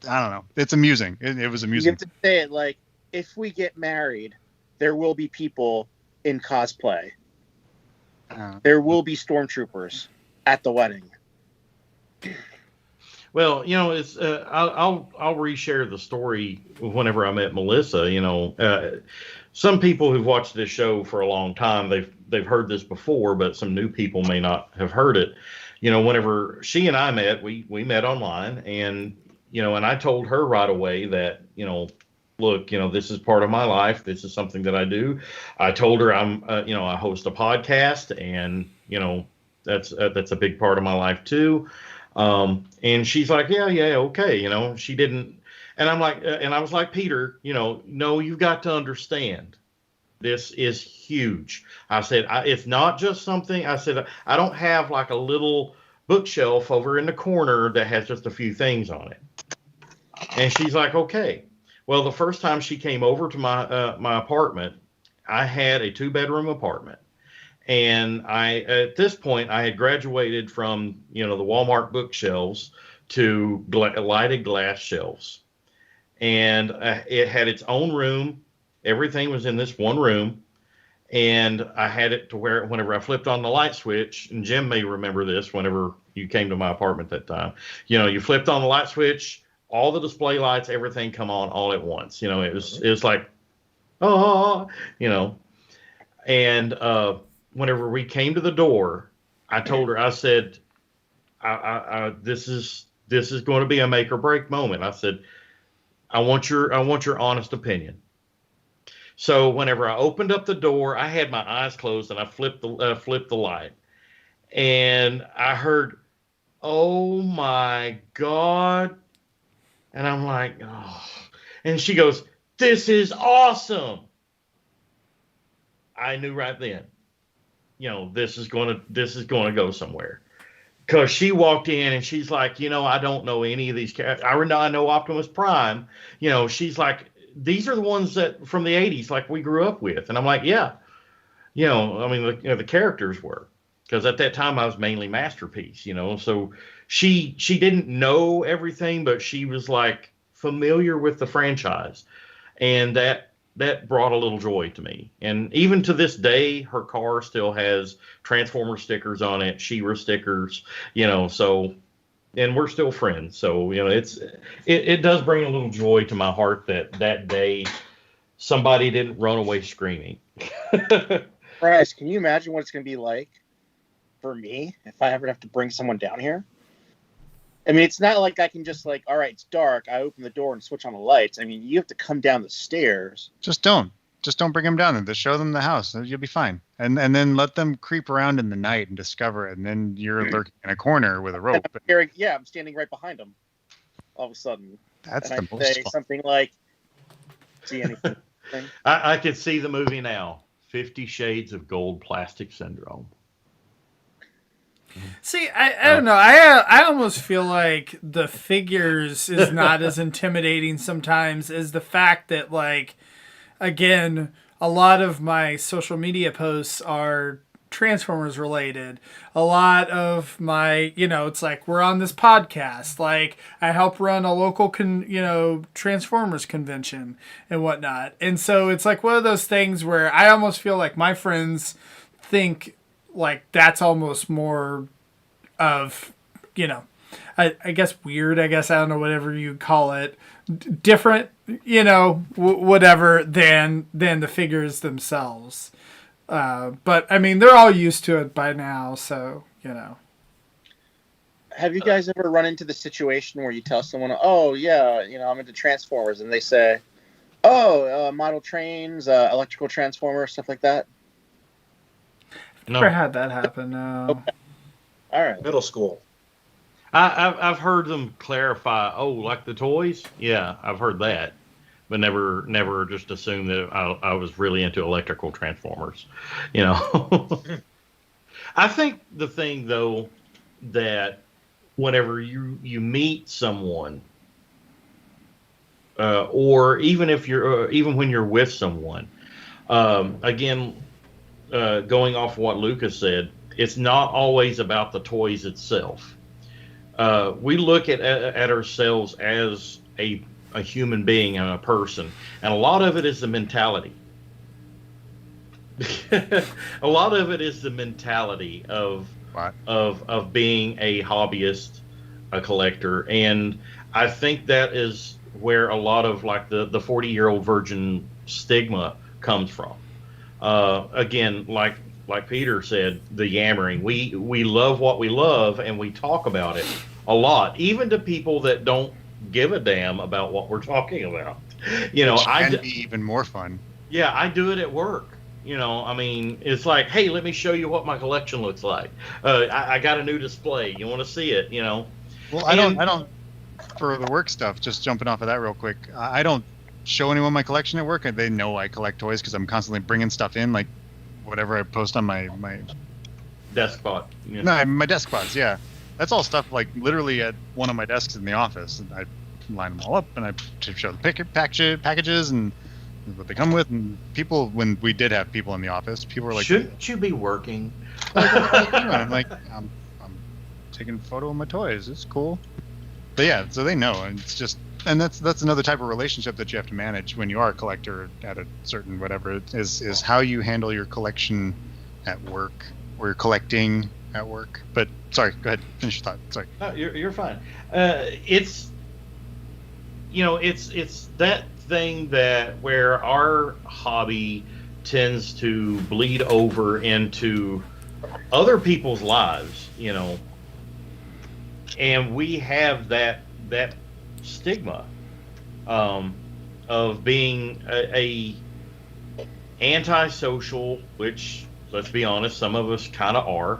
don't know. It's amusing. It was
You
amusing.
have to say it like, if we get married, there will be people in cosplay. There will be stormtroopers at the wedding.
Well, it's I'll reshare the story whenever I met Melissa. Some people who've watched this show for a long time, they've heard this before, but some new people may not have heard it. Whenever she and I met, we met online, and and I told her right away that look, this is part of my life. This is something that I do. I told her I host a podcast, and that's a big part of my life too. And she's like, yeah, okay. She didn't, and I'm like, and I was like, Peter, no, you've got to understand. This is huge. I said, it's not just something. I said, I don't have like a little bookshelf over in the corner that has just a few things on it. And she's like, okay. Well, the first time she came over to my apartment, I had a 2-bedroom apartment. And at this point, I had graduated from, the Walmart bookshelves to lighted glass shelves. And it had its own room. Everything was in this one room. And I had it to where whenever I flipped on the light switch, and Jim may remember this whenever you came to my apartment that time, you flipped on the light switch, all the display lights, everything come on all at once. It was like, and whenever we came to the door, I told her, I said, this is going to be a make or break moment. I said, I want your honest opinion. So whenever I opened up the door, I had my eyes closed and I flipped the light, and I heard, "Oh my God." And I'm like, oh. And she goes, "This is awesome." I knew right then, this is going to go somewhere. Because she walked in and she's like, I don't know any of these characters. I know Optimus Prime. She's like, these are the ones that from the 80s, like we grew up with. And I'm like, yeah. The characters were. Because at that time I was mainly Masterpiece, So she didn't know everything, but she was like familiar with the franchise. And that brought a little joy to me. And even to this day, her car still has Transformer stickers on it, She-Ra stickers, so, and we're still friends. So, it does bring a little joy to my heart that day somebody didn't run away screaming.
Bryce, can you imagine what it's going to be like for me if I ever have to bring someone down here? I mean, it's not like I can just all right, it's dark, I open the door and switch on the lights. I mean, you have to come down the stairs.
Just don't bring them down there. Just show them the house. You'll be fine. And then let them creep around in the night and discover it. And then you're lurking in a corner with a rope.
I'm standing right behind them. all of a sudden.
That's
and
the
I
most
say
fun.
something like, "See anything?"
I could see the movie now. 50 Shades of Gold Plastic Syndrome.
See, I don't know. I almost feel like the figures is not as intimidating sometimes as the fact that, like, again, a lot of my social media posts are Transformers related. A lot of my, it's like we're on this podcast. Like I help run a local, Transformers convention and whatnot. And so it's like one of those things where I almost feel like my friends think like that's almost more of, I guess weird. I guess I don't know, whatever you call it, different, whatever than the figures themselves. But I mean, they're all used to it by now, so
Have you guys ever run into the situation where you tell someone, "Oh yeah, I'm into Transformers," and they say, "Oh, model trains, electrical transformers, stuff like that"?
No,
never had that happen. No.
Okay. All right.
Middle school.
I've heard them clarify. Oh, like the toys? Yeah, I've heard that, but never just assumed that I was really into electrical transformers. I think the thing though that whenever you meet someone, or even if you're even when you're with someone, again, going off what Lucas said, it's not always about the toys itself. We look at ourselves as a human being and a person, and a lot of it is the mentality. A lot of it is the mentality of being a hobbyist, a collector, and I think that is where a lot of like the 40-year-old virgin stigma comes from. Again, like Peter said, the yammering. We love what we love, and we talk about it a lot, even to people that don't give a damn about what we're talking about.
Which can be even more fun.
Yeah, I do it at work. I mean, it's like, hey, let me show you what my collection looks like. I got a new display. You want to see it?
Well, I don't. For the work stuff, just jumping off of that real quick, I don't show anyone my collection at work. They know I collect toys because I'm constantly bringing stuff in, like whatever I post on my
desk spot. Yeah.
No, my desk spots. Yeah, that's all stuff like literally at one of my desks in the office. And I line them all up and I show the packages and what they come with. And people, when we did have people in the office, people were like,
"Shouldn't you be working?"
I'm like, I'm taking a photo of my toys. It's cool. But yeah, so they know, and it's just, and that's another type of relationship that you have to manage when you are a collector at a certain whatever is how you handle your collection at work or you're collecting at work. But sorry, go ahead, finish your thought. Sorry.
No, you're fine. It's it's that thing that where our hobby tends to bleed over into other people's lives, and we have that stigma of being a antisocial, which, let's be honest, some of us kind of are,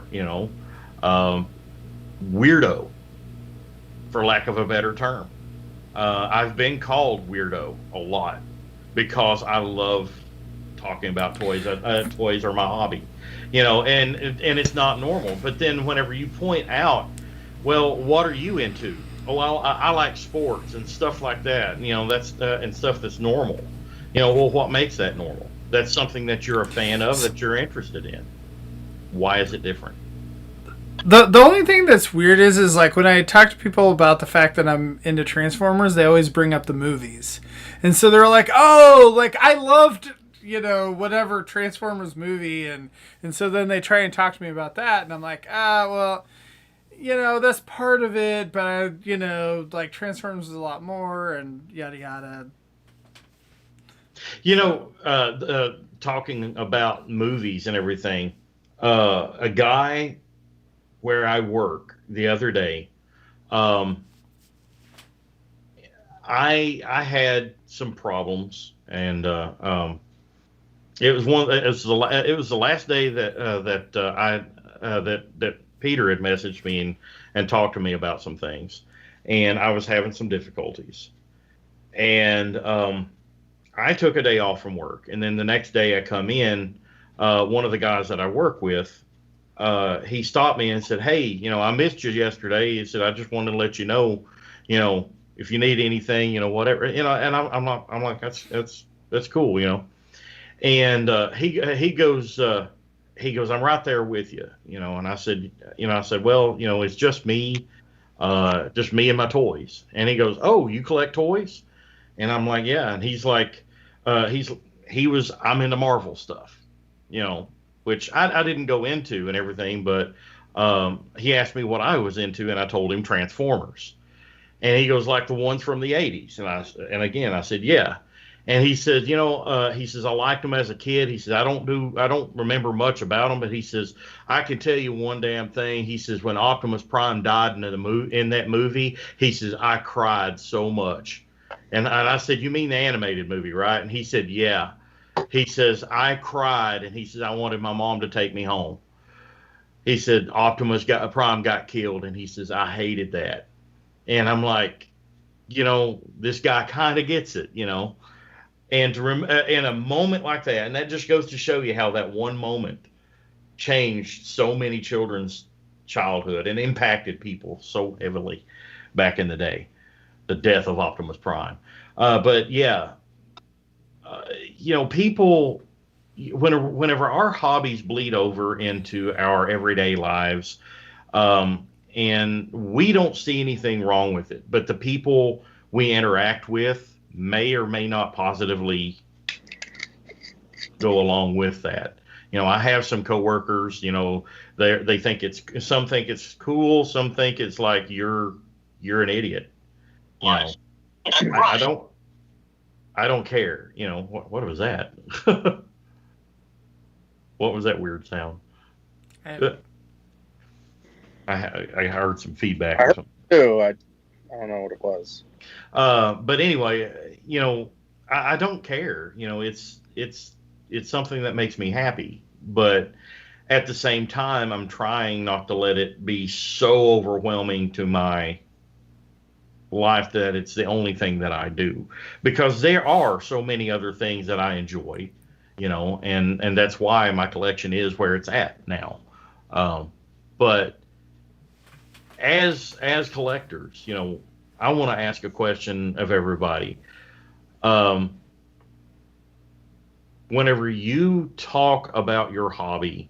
weirdo, for lack of a better term. I've been called weirdo a lot because I love talking about toys. Toys are my hobby, and it's not normal. But then whenever you point out, well, what are you into? Oh, well, I like sports and stuff like that. That's and stuff that's normal. Well, what makes that normal? That's something that you're a fan of, that you're interested in. Why is it different?
The only thing that's weird is like when I talk to people about the fact that I'm into Transformers, they always bring up the movies, and so they're like, "Oh, like I loved whatever Transformers movie," and so then they try and talk to me about that, and I'm like, well. That's part of it, but, like Transformers is a lot more and yada, yada.
Talking about movies and everything, a guy where I work the other day, I had some problems, and it was the last day that Peter had messaged me and talked to me about some things. and I was having some difficulties. And I took a day off from work, and then the next day I come in. One of the guys that I work with, he stopped me and said, "Hey, I missed you yesterday." He said, "I just wanted to let you know, if you need anything, whatever, And I'm like, that's cool. And he goes, "I'm right there with you, And I said, "Well, it's just me and my toys." And he goes, "Oh, you collect toys?" And I'm like, "Yeah." And he's like, I'm into Marvel stuff, which I didn't go into and everything, but he asked me what I was into, and I told him Transformers. And he goes, "Like the ones from the 80s?" And again, I said, "Yeah." And he says, he says, "I liked them as a kid." He says, I don't remember much about them, but he says, "I can tell you one damn thing." He says, "When Optimus Prime died in that movie," he says, "I cried so much." And I said, "You mean the animated movie, right?" And he said, "Yeah." He says, "I cried," and he says, "I wanted my mom to take me home." He said, Prime got killed, and he says, "I hated that." And I'm like, this guy kind of gets it, And in a moment like that, and that just goes to show you how that one moment changed so many children's childhood and impacted people so heavily back in the day, the death of Optimus Prime. But yeah, people, whenever our hobbies bleed over into our everyday lives, and we don't see anything wrong with it, but the people we interact with may or may not positively go along with that. I have some coworkers, they think some think it's cool, some think it's like you're an idiot. I don't care. What was that? What was that weird sound? I heard some feedback.
I heard it too. I don't know what it was.
But anyway, I don't care. It's something that makes me happy. But at the same time, I'm trying not to let it be so overwhelming to my life that it's the only thing that I do. Because there are so many other things that I enjoy, and that's why my collection is where it's at now. But as collectors, I want to ask a question of everybody. Whenever you talk about your hobby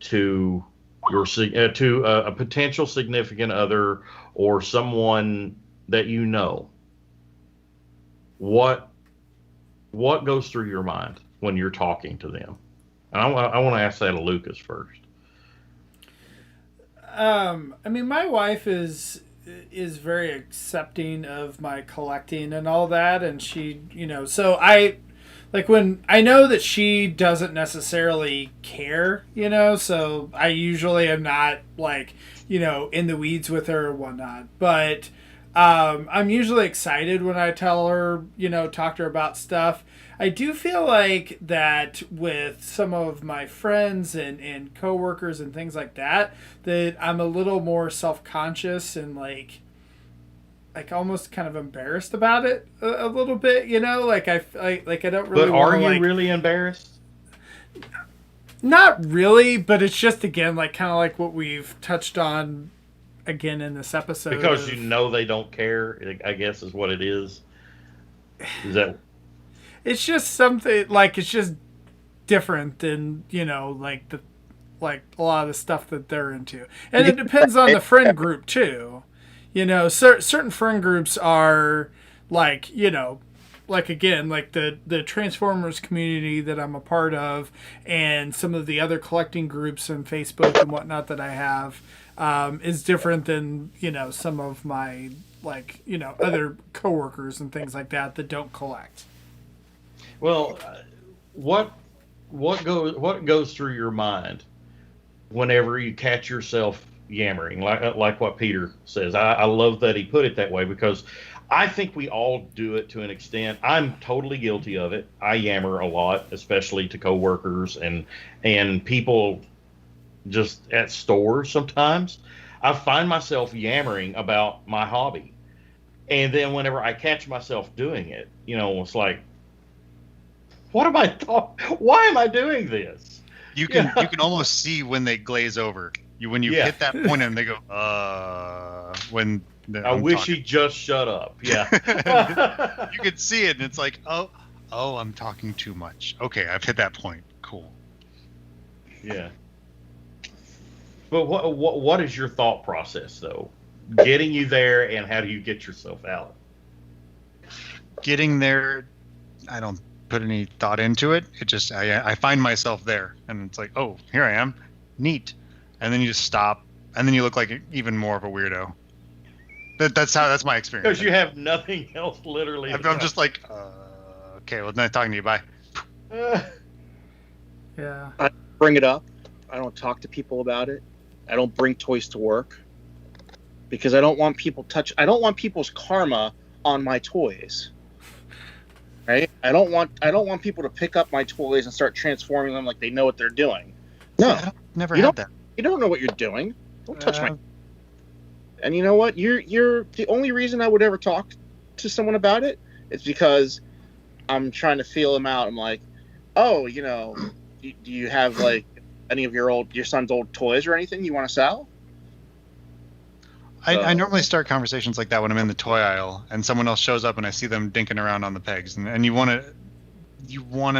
to a potential significant other or someone that what goes through your mind when you're talking to them? And I want to ask that of Lucas first.
My wife is very accepting of my collecting and all that, and she, so I, like, when I know that she doesn't necessarily care, so I usually am not, like, in the weeds with her or whatnot, but I'm usually excited when I tell her, talk to her about stuff. I do feel like that with some of my friends and coworkers and things like that I'm a little more self-conscious and like almost kind of embarrassed about it a little bit, like I don't really.
But are you really embarrassed?
Not really, but it's just, again, like kind of like what we've touched on again in this episode.
Because they don't care, I guess, is what it is. Is that?
It's just something, like, it's just different than, like a lot of the stuff that they're into. And it depends on the friend group too. Certain friend groups are like, like, again, like the Transformers community that I'm a part of, and some of the other collecting groups on Facebook and whatnot that I have, is different than, some of my, like, other coworkers and things like that don't collect.
Well, what goes through your mind whenever you catch yourself yammering, like what Peter says? I love that he put it that way, because I think we all do it to an extent. I'm totally guilty of it. I yammer a lot, especially to coworkers and people just at stores sometimes. I find myself yammering about my hobby. And then whenever I catch myself doing it, it's like, what am I why am I doing this?
You can almost see when they glaze over. When you hit that point and they go, when
I wish he'd just shut up. Yeah.
You could see it and it's like, oh, I'm talking too much. Okay, I've hit that point. Cool.
Yeah. But what is your thought process though? Getting you there, and how do you get yourself out?
Getting there, I don't put any thought into it. It just I find myself there, and it's like, oh, here I am, neat, and then you just stop, and then you look like even more of a weirdo. That's my experience.
Because you have nothing else, literally.
I'm just like, okay, well, nice talking to you. Bye.
Yeah.
I bring it up. I don't talk to people about it. I don't bring toys to work because I don't want people's karma on my toys. Right? I don't want people to pick up my toys and start transforming them like they know what they're doing. No,
never had that.
You don't know what you're doing. Don't touch my. And you know what? You're the only reason I would ever talk to someone about it is because I'm trying to feel them out. I'm like, oh, do you have like any of your son's old toys or anything you want to sell?
I normally start conversations like that when I'm in the toy aisle and someone else shows up and I see them dinking around on the pegs, and you want to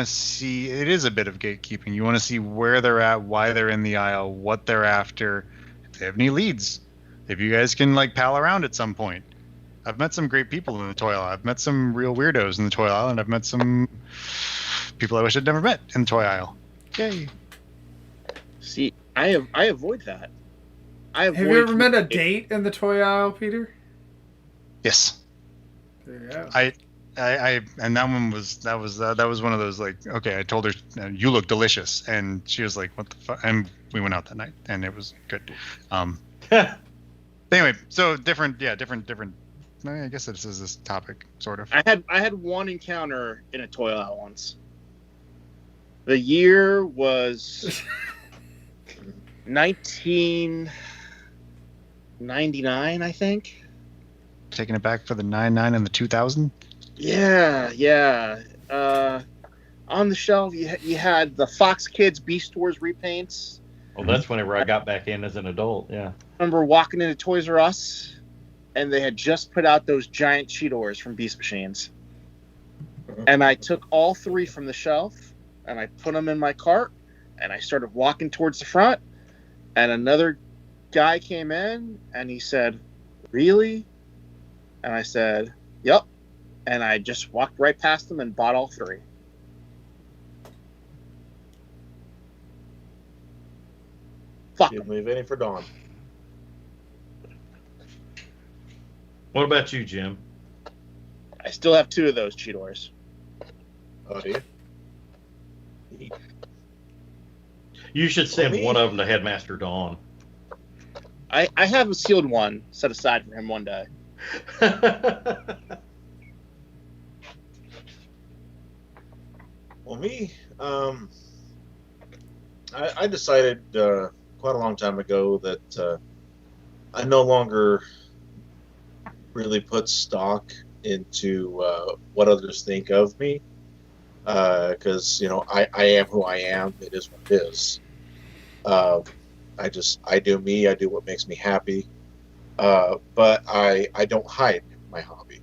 see, it is a bit of gatekeeping. You want to see where they're at, why they're in the aisle, what they're after, if they have any leads, if you guys can like pal around at some point. I've met some great people in the toy aisle. I've met some real weirdos in the toy aisle, and I've met some people I wish I'd never met in the toy aisle. Yay.
See, I avoid that.
Have you ever met a date in the toy aisle, Peter?
Yes.
There you go.
I and that was one of those, like, okay, I told her you look delicious, and she was like, what the fuck, and we went out that night and it was good. Anyway, so different. I guess this is this topic, sort of.
I had one encounter in a toy aisle once. The year was 1999, I think.
Taking it back for the 99 and the 2000.
Yeah. On the shelf, you had the Fox Kids Beast Wars repaints.
Well, that's whenever I got back in as an adult. Yeah.
I remember walking into Toys R Us, and they had just put out those giant Cheetos from Beast Machines. And I took all three from the shelf, and I put them in my cart, and I started walking towards the front, and another guy came in, and he said, "Really?" And I said, "Yep." And I just walked right past him and bought all three. Fuck.
Didn't leave any for Dawn.
What about you, Jim?
I still have two of those Cheetos.
Oh, do you?
You should send one of them to Headmaster Dawn.
I have a sealed one set aside for him one day.
Well, me, I decided quite a long time ago that I no longer really put stock into what others think of me, because I am who I am. It is what it is. I do me. I do what makes me happy. But I don't hide my hobby.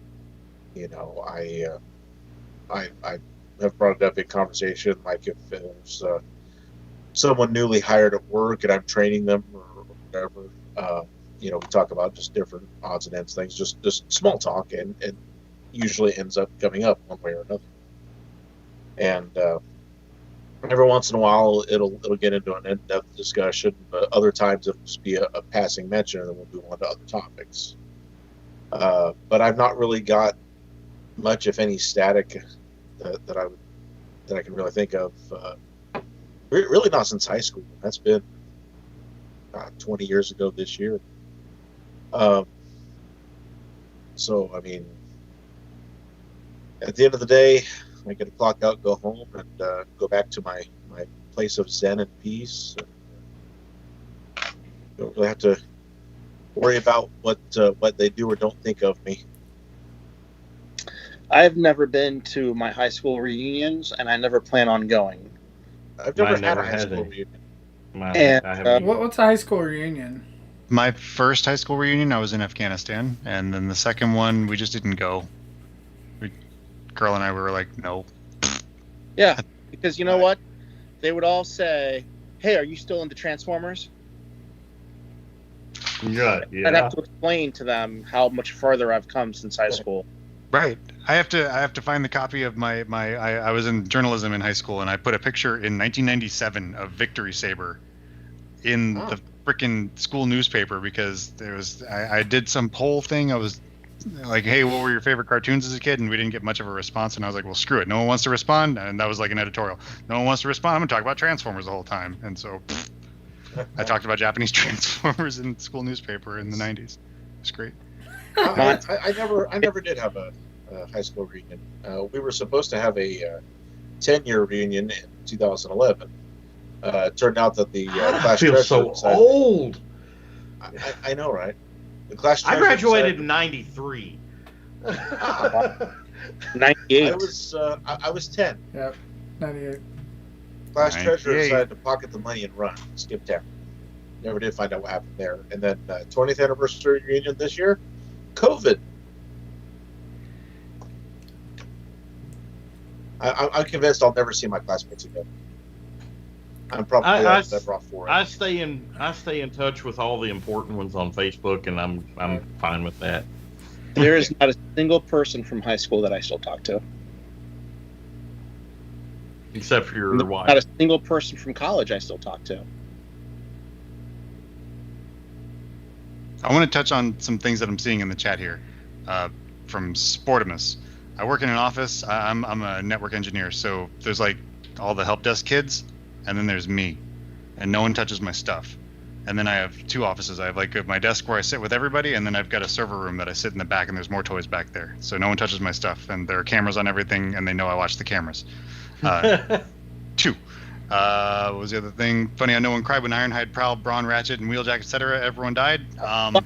I have brought it up in conversation, like if there's someone newly hired at work and I'm training them or whatever, we talk about just different odds and ends things, just small talk, and usually ends up coming up one way or another. And every once in a while it'll get into an in-depth discussion, but other times it'll just be a passing mention, and then we'll move on to other topics. But I've not really got much, if any, static that I can really think of. Really not since high school. That's been 20 years ago this year. So, I mean, at the end of the day, I get to clock out, go home, and go back to my place of zen and peace. Don't really have to worry about what they do or don't think of me.
I've never been to my high school reunions, and I never plan on going.
I've never
Mine
had
never
a high
has
school
any.
reunion.
And
I haven't.
What's a high school reunion?
My first high school reunion, I was in Afghanistan, and then the second one, we just didn't go. Girl and I were like, no.
Yeah, because you know what? They would all say, "Hey, are you still into Transformers?"
Yeah,
I'd have to explain to them how much farther I've come since high school.
Right. I have to find the copy of I was in journalism in high school, and I put a picture in 1997 of Victory Saber in the frickin' school newspaper because I did some poll thing. I was like, hey, what were your favorite cartoons as a kid? And we didn't get much of a response. And I was like, well, screw it. No one wants to respond. And that was like an editorial. No one wants to respond. I'm going to talk about Transformers the whole time. And so I talked about Japanese Transformers in school newspaper in the 90s. It's great.
I never did have a high school reunion. We were supposed to have a 10-year reunion in 2011. It turned out that the class
I feel so old.
I know, right? The class
I graduated in '93.
98.
I was 10.
Yep, 98.
Class treasurer decided to pocket the money and run. Skip town. Never did find out what happened there. And then 20th anniversary reunion this year, COVID. I'm convinced I'll never see my classmates again. I'm probably better off for it.
I stay in touch with all the important ones on Facebook, and I'm fine with that.
There is not a single person from high school that I still talk to.
Except for your wife.
Not a single person from college I still talk to.
I want to touch on some things that I'm seeing in the chat here from Sportimus. I work in an office. I'm a network engineer, so there's like all the help desk kids, and then there's me, and no one touches my stuff. And then I have two offices. I have like my desk where I sit with everybody, and then I've got a server room that I sit in the back, and there's more toys back there. So no one touches my stuff, and there are cameras on everything, and they know I watch the cameras. Two. What was the other thing? Funny, I know one cried when Ironhide, Prowl, Brawn, Ratchet, and Wheeljack, etc. Everyone died. I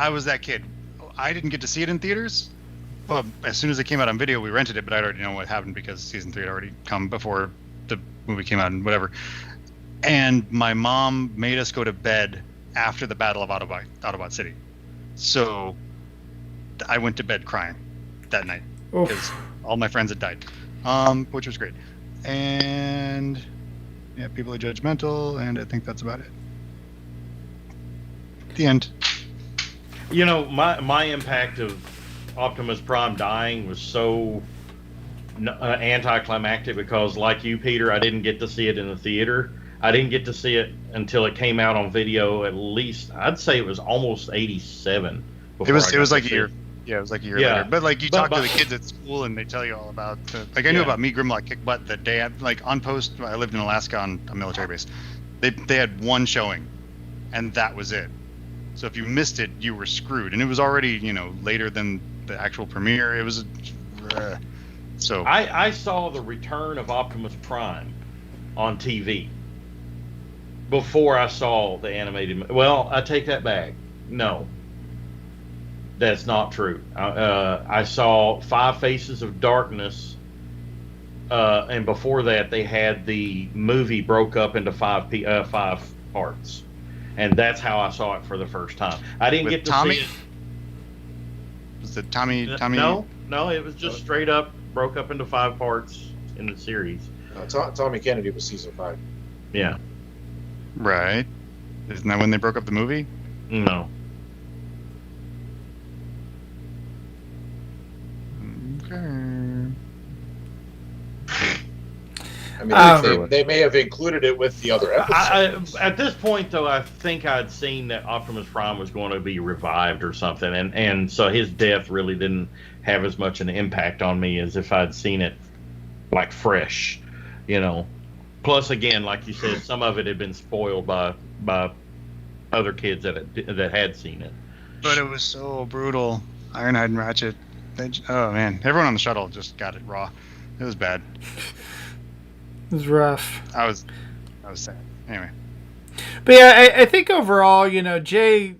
was that kid. I didn't get to see it in theaters. Well, as soon as it came out on video, we rented it, but I already know what happened because season 3 had already come before the movie came out and whatever. And my mom made us go to bed after the Battle of Autobot City. So I went to bed crying that night because all my friends had died, which was great. And yeah, people are judgmental, and I think that's about it. The end.
You know, my impact of Optimus Prime dying was so anticlimactic because, like you, Peter, I didn't get to see it in the theater. I didn't get to see it until it came out on video. At least I'd say it was almost '87.
It was like a year. Yeah, it was like a year later. But like you talk to the kids at school and they tell you all about. I knew about Meet Grimlock Kick Butt the day on post. I lived in Alaska on a military base. They had one showing, and that was it. So if you missed it, you were screwed. And it was already later than the actual premiere. It was so.
I saw the return of Optimus Prime on TV before I saw the animated. Well, I take that back. No, that's not true. I saw Five Faces of Darkness, and before that, they had the movie broke up into five parts, and that's how I saw it for the first time. I didn't get to see it.
Was it Tommy?
No, it was just straight up broke up into 5 parts in the series.
Tommy Kennedy was season 5.
Yeah.
Right. Isn't that when they broke up the movie?
No.
Okay.
I mean, they may have included it with the other episodes.
At this point, though, I think I'd seen that Optimus Prime was going to be revived or something, and so his death really didn't have as much an impact on me as if I'd seen it like fresh, Plus, again, like you said, some of it had been spoiled by other kids that had seen it.
But it was so brutal. Ironhide and Ratchet. Oh man, everyone on the shuttle just got it raw. It was bad.
It was rough.
I was sad. Anyway.
But yeah, I think overall, Jay,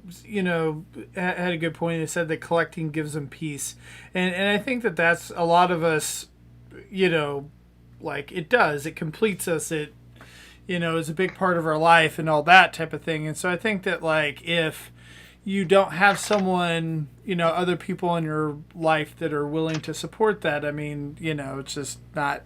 had a good point. He said that collecting gives him peace, and I think that that's a lot of us, like it does. It completes us. It, is a big part of our life and all that type of thing. And so I think that like if you don't have someone, other people in your life that are willing to support that, I mean, it's just not.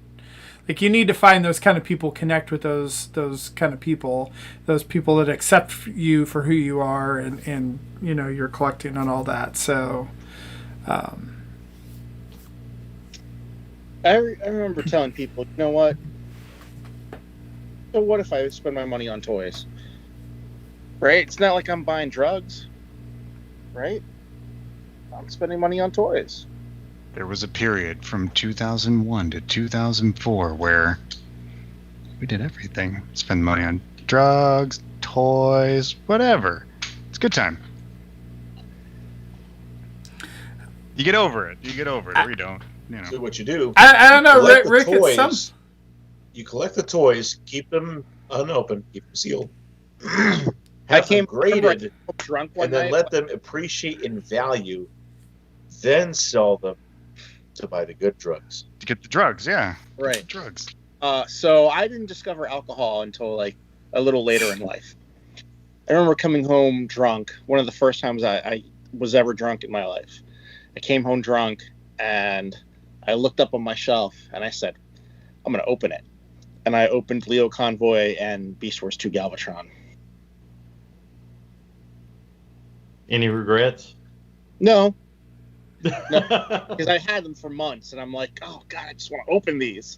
Like you need to find those kind of people, connect with those kind of people, those people that accept you for who you are, and you're collecting and all that. So,
I remember telling people, you know what? So what if I spend my money on toys? Right? It's not like I'm buying drugs, right? I'm spending money on toys.
There was a period from 2001 to 2004 where we did everything. Spend money on drugs, toys, whatever. It's a good time. You get over it. Or you don't.
So what you do?
I don't know, Rick. It's some.
You collect the toys, keep them unopened, keep them sealed.
I came
graded,
drunk one
and then
night.
let them appreciate in value. Then sell them to buy the good drugs.
To get the drugs, yeah.
Right.
Drugs.
So I didn't discover alcohol until like a little later in life. I remember coming home drunk. One of the first times I was ever drunk in my life. I came home drunk and I looked up on my shelf and I said, I'm going to open it. And I opened Leo Convoy and Beast Wars 2 Galvatron.
Any regrets?
No. Because I had them for months, and I'm like, oh god, I just want to open these.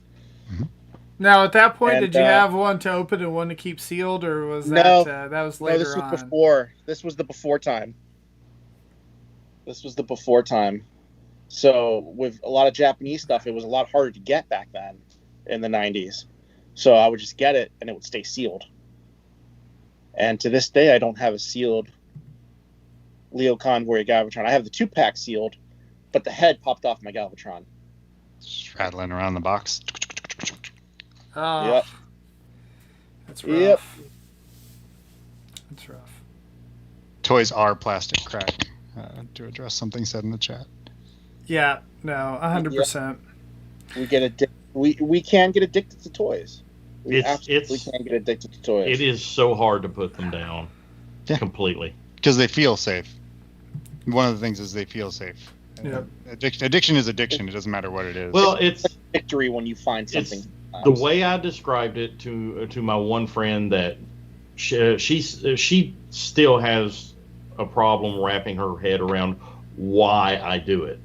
Now, at that point, did you have one to open and one to keep sealed, or was that that was later on?
No, this was before. This was the before time. So with a lot of Japanese stuff, it was a lot harder to get back then in the 90s. So I would just get it, and it would stay sealed. And to this day, I don't have a sealed Leo Convoy or Galvatron. I have the 2-pack sealed, but the head popped off my Galvatron.
Just rattling around the box.
Oh,
yep.
That's rough.
Yep.
That's rough.
Toys are plastic crack. To address something said in the chat.
Yeah, no, 100%.
We get we can get addicted to toys. We absolutely can get addicted to toys.
It is so hard to put them down completely.
Because they feel safe. One of the things is they feel safe.
Yeah.
Addiction is addiction. It doesn't matter what it is.
Well, it's
victory when you find something.
The way I described it to my one friend that she still has a problem wrapping her head around why I do it.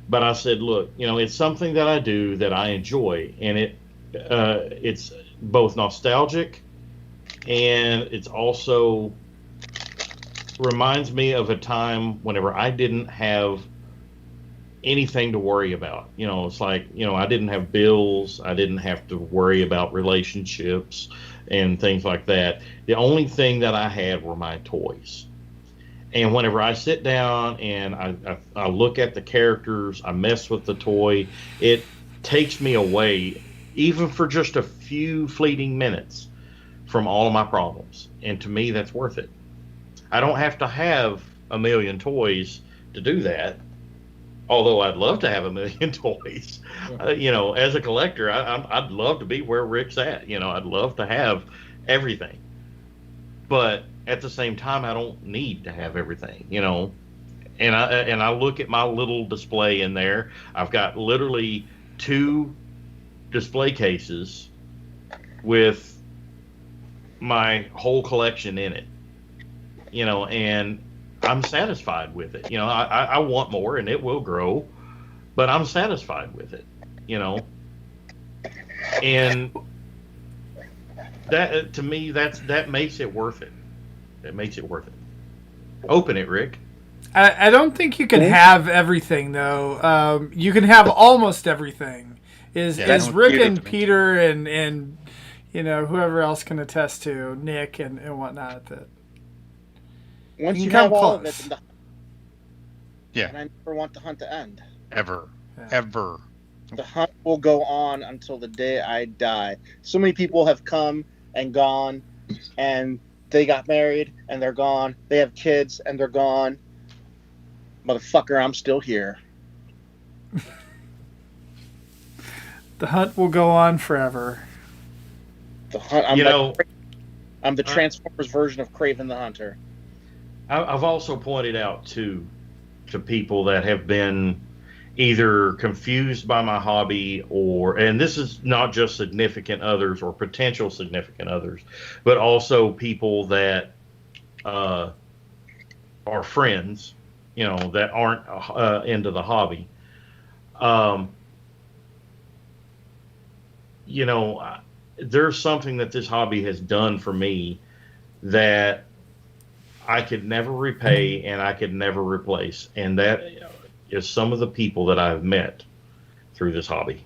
But I said, look, it's something that I do that I enjoy, and it's both nostalgic and it's also reminds me of a time whenever I didn't have anything to worry about. It's like, I didn't have bills. I didn't have to worry about relationships and things like that. The only thing that I had were my toys. And whenever I sit down and I look at the characters, I mess with the toy, it takes me away, even for just a few fleeting minutes, from all of my problems. And to me, that's worth it. I don't have to have a million toys to do that. Although I'd love to have a million toys. As a collector, I'd love to be where Rick's at. I'd love to have everything. But at the same time, I don't need to have everything, And I look at my little display in there. I've got literally 2 display cases with my whole collection in it. And I'm satisfied with it. I want more, and it will grow, but I'm satisfied with it. And that, to me, that makes it worth it. That makes it worth it. Open it, Rick.
I don't think you can have everything, though. You can have almost everything. Is Rick and Peter and whoever else can attest to, Nick and whatnot, that
once you
come
have all
close.
of it, and I never want the hunt to end.
Ever.
The hunt will go on until the day I die. So many people have come and gone, and They got married and they're gone. They have kids and they're gone. Motherfucker, I'm still here.
The hunt will go on forever.
The hunt. I'm the Transformers version of Kraven the Hunter.
I've also pointed out to people that have been either confused by my hobby and this is not just significant others or potential significant others, but also people that are friends, that aren't into the hobby. There's something that this hobby has done for me that I could never repay and I could never replace. And that is some of the people that I've met through this hobby.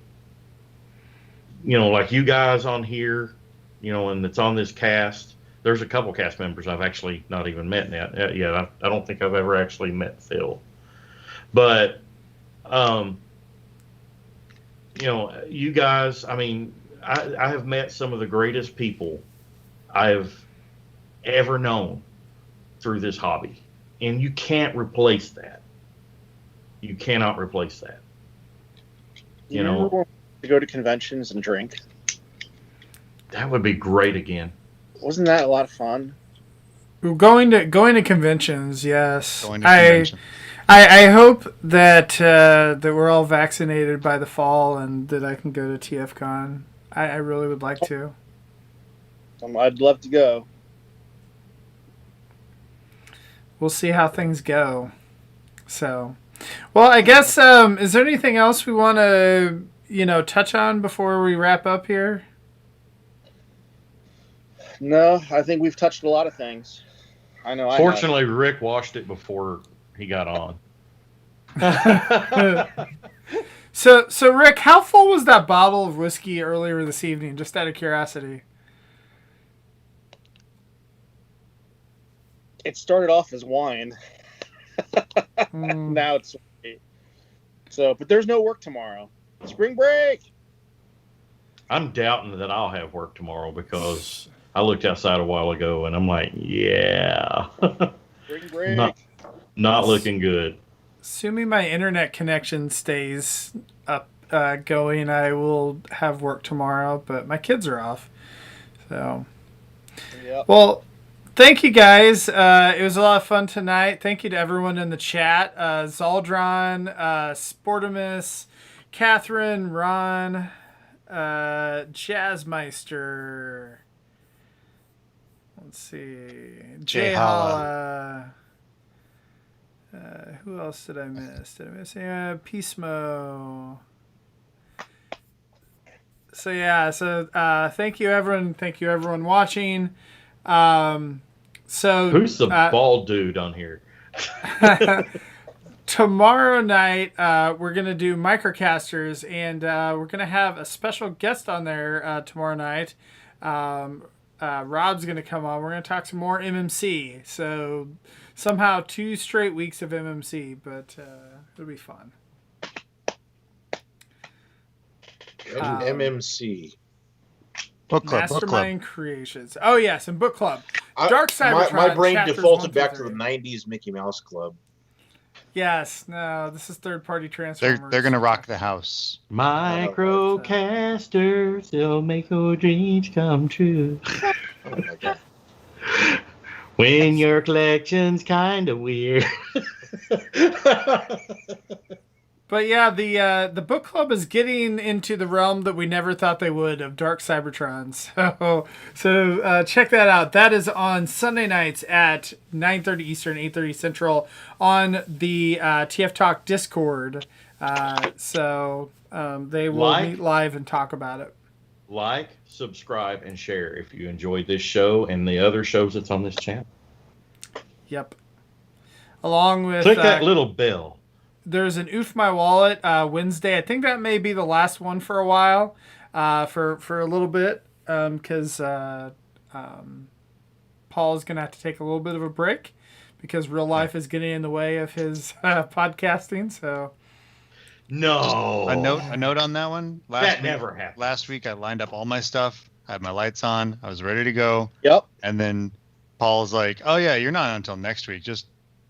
Like you guys on here, and it's on this cast. There's a couple cast members I've actually not even met yet. I don't think I've ever actually met Phil. But, you guys, I mean, I have met some of the greatest people I've ever known through this hobby. And you can't replace that. You cannot replace that.
You know, to go to conventions and drink.
That would be great again.
Wasn't that a lot of fun?
Going to conventions, yes.
Going to convention.
I hope that that we're all vaccinated by the fall and that I can go to TFCon. I really would like to.
I'd love to go.
We'll see how things go. So, well, I guess is there anything else we want to touch on before we wrap up here?
No, I think we've touched a lot of things. I know.
Fortunately, Rick washed it before he got on.
So Rick, how full was that bottle of whiskey earlier this evening? Just out of curiosity.
It started off as wine. Now it's sweet. But there's no work tomorrow. Spring break.
I'm doubting that I'll have work tomorrow because I looked outside a while ago and I'm like, yeah.
Spring break.
Not looking good.
Assuming my internet connection stays up going, I will have work tomorrow, but my kids are off. So,
yep.
Well, thank you guys. It was a lot of fun tonight. Thank you to everyone in the chat. Zaldron, Sportimus, Catherine, Ron, Jazzmeister. Let's see. Jay Holla. Who else did I miss? Peacemo. So yeah, thank you everyone. Thank you everyone watching.
Who's the bald dude on here?
Tomorrow night, we're gonna do microcasters, and we're gonna have a special guest on there tomorrow night. Rob's gonna come on. We're gonna talk some more MMC. So somehow 2 straight weeks of MMC, but it'll be fun.
MMC.
Book club.
Mastermind Creations. Oh yes, and book club. Dark Cybertron.
My brain
chapters
defaulted
1
back to
through
the
3.
'90s Mickey Mouse Club.
Yes. No, this is third-party Transformers.
They're gonna rock the house.
Microcasters, they'll make your dreams come true.
Oh my god.
When your collection's kind of weird.
But yeah, the book club is getting into the realm that we never thought they would of Dark Cybertron. So check that out. That is on Sunday nights at 9:30 Eastern, 8:30 Central on the TF Talk Discord. They will meet live and talk about it.
Like, subscribe, and share if you enjoyed this show and the other shows that's on this channel.
Yep. Along with
click that little bell.
There's an Oof My Wallet Wednesday. I think that may be the last one for a while, for a little bit, because Paul's going to have to take a little bit of a break because real life is getting in the way of his podcasting. So,
no.
A note on that one.
Never happened.
Last week I lined up all my stuff. I had my lights on. I was ready to go.
Yep.
And then Paul's like, "Oh yeah, you're not until next week. Just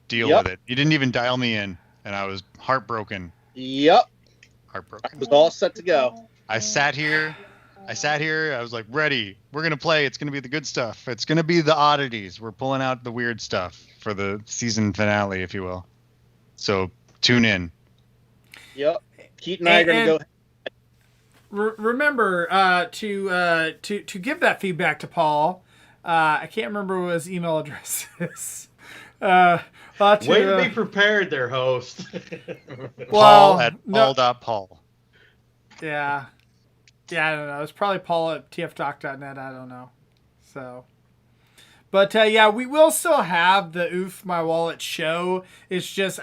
deal
Yep.
with it." You didn't even dial me in, and I was heartbroken.
Yep. I
Heartbroken.
was all set to go.
I sat here. I was like, ready. We're gonna play. It's gonna be the good stuff. It's gonna be the oddities. We're pulling out the weird stuff for the season finale, if you will. So tune in.
Yep. Pete and I are going to go.
Remember to give that feedback to Paul. I can't remember what his email address is.
Way to be prepared there, host.
Paul at paul.paul.
Yeah. Yeah, I don't know. It's probably Paul at tfdoc.net. I don't know. So, but yeah, we will still have the Oof My Wallet show. It's just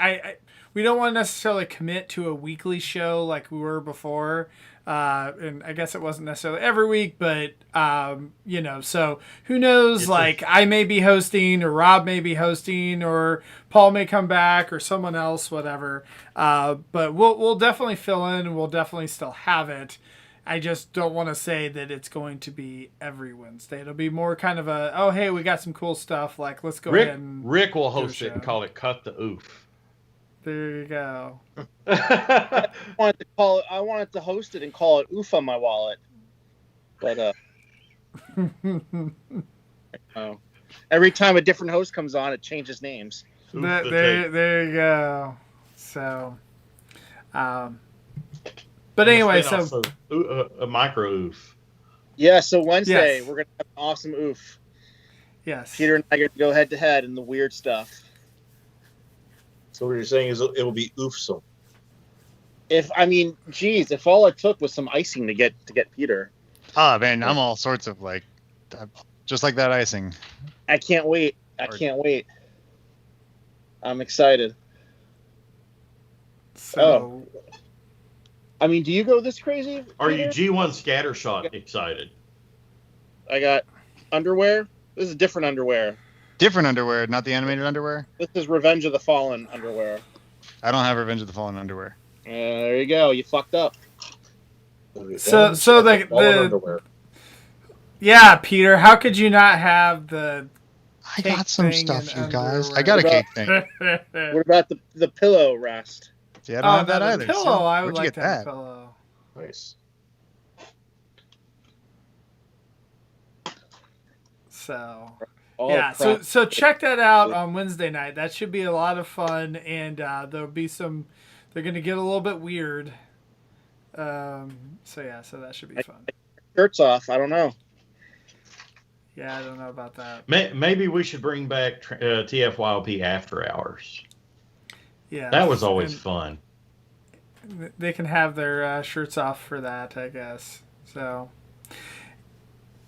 we don't want to necessarily commit to a weekly show like we were before. And I guess it wasn't necessarily every week, but so who knows? Like I may be hosting, or Rob may be hosting, or Paul may come back, or someone else, whatever. But we'll definitely fill in, and we'll definitely still have it. I just don't want to say that it's going to be every Wednesday. It'll be more kind of a, oh, hey, we got some cool stuff. Like, let's go ahead and
Rick will host it and call it Cut the Oof.
There you go.
I wanted to host it and call it Oof on My Wallet. But every time a different host comes on, it changes names.
There you go. So, but anyway, so
a micro oof.
Yeah, so Wednesday we're gonna have an awesome oof.
Yes.
Peter and I are gonna go head to head in the weird stuff.
So what you're saying is it will be oofsome.
If all it took was some icing to get Peter.
Oh man, I'm all sorts of like, just like that icing.
I can't wait. I'm excited.
So.
Do you go this crazy?
Are you G1 Scattershot excited?
I got underwear. This is different underwear.
Different underwear, not the animated underwear?
This is Revenge of the Fallen underwear.
I don't have Revenge of the Fallen underwear.
There you go. You fucked up.
So the yeah, Peter, how could you not have the
I got some stuff, you guys.
underwear?
I got a cake thing.
What about the pillow rest?
See, I don't have that either.
Pillow,
So,
I would
where'd you
like
get
to have
that?
a pillow.
Nice.
So
Oh,
yeah,
crap.
so check that out on Wednesday night. That should be a lot of fun, and there'll be some. They're gonna get a little bit weird. So that should be fun.
Shirts off. I don't know.
Yeah, I don't know about that.
Maybe we should bring back TFYLP After Hours.
Yeah,
That was always fun.
They can have their shirts off for that, I guess. So.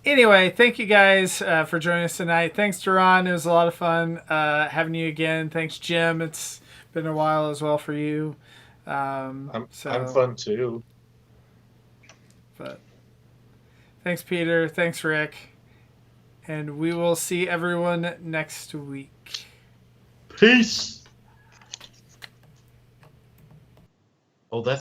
Anyway, thank you guys for joining us tonight. Thanks, Duran. It was a lot of fun having you again. Thanks, Jim. It's been a while as well for you.
I'm fun too.
But thanks, Peter. Thanks, Rick. And we will see everyone next week.
Peace. Oh, that's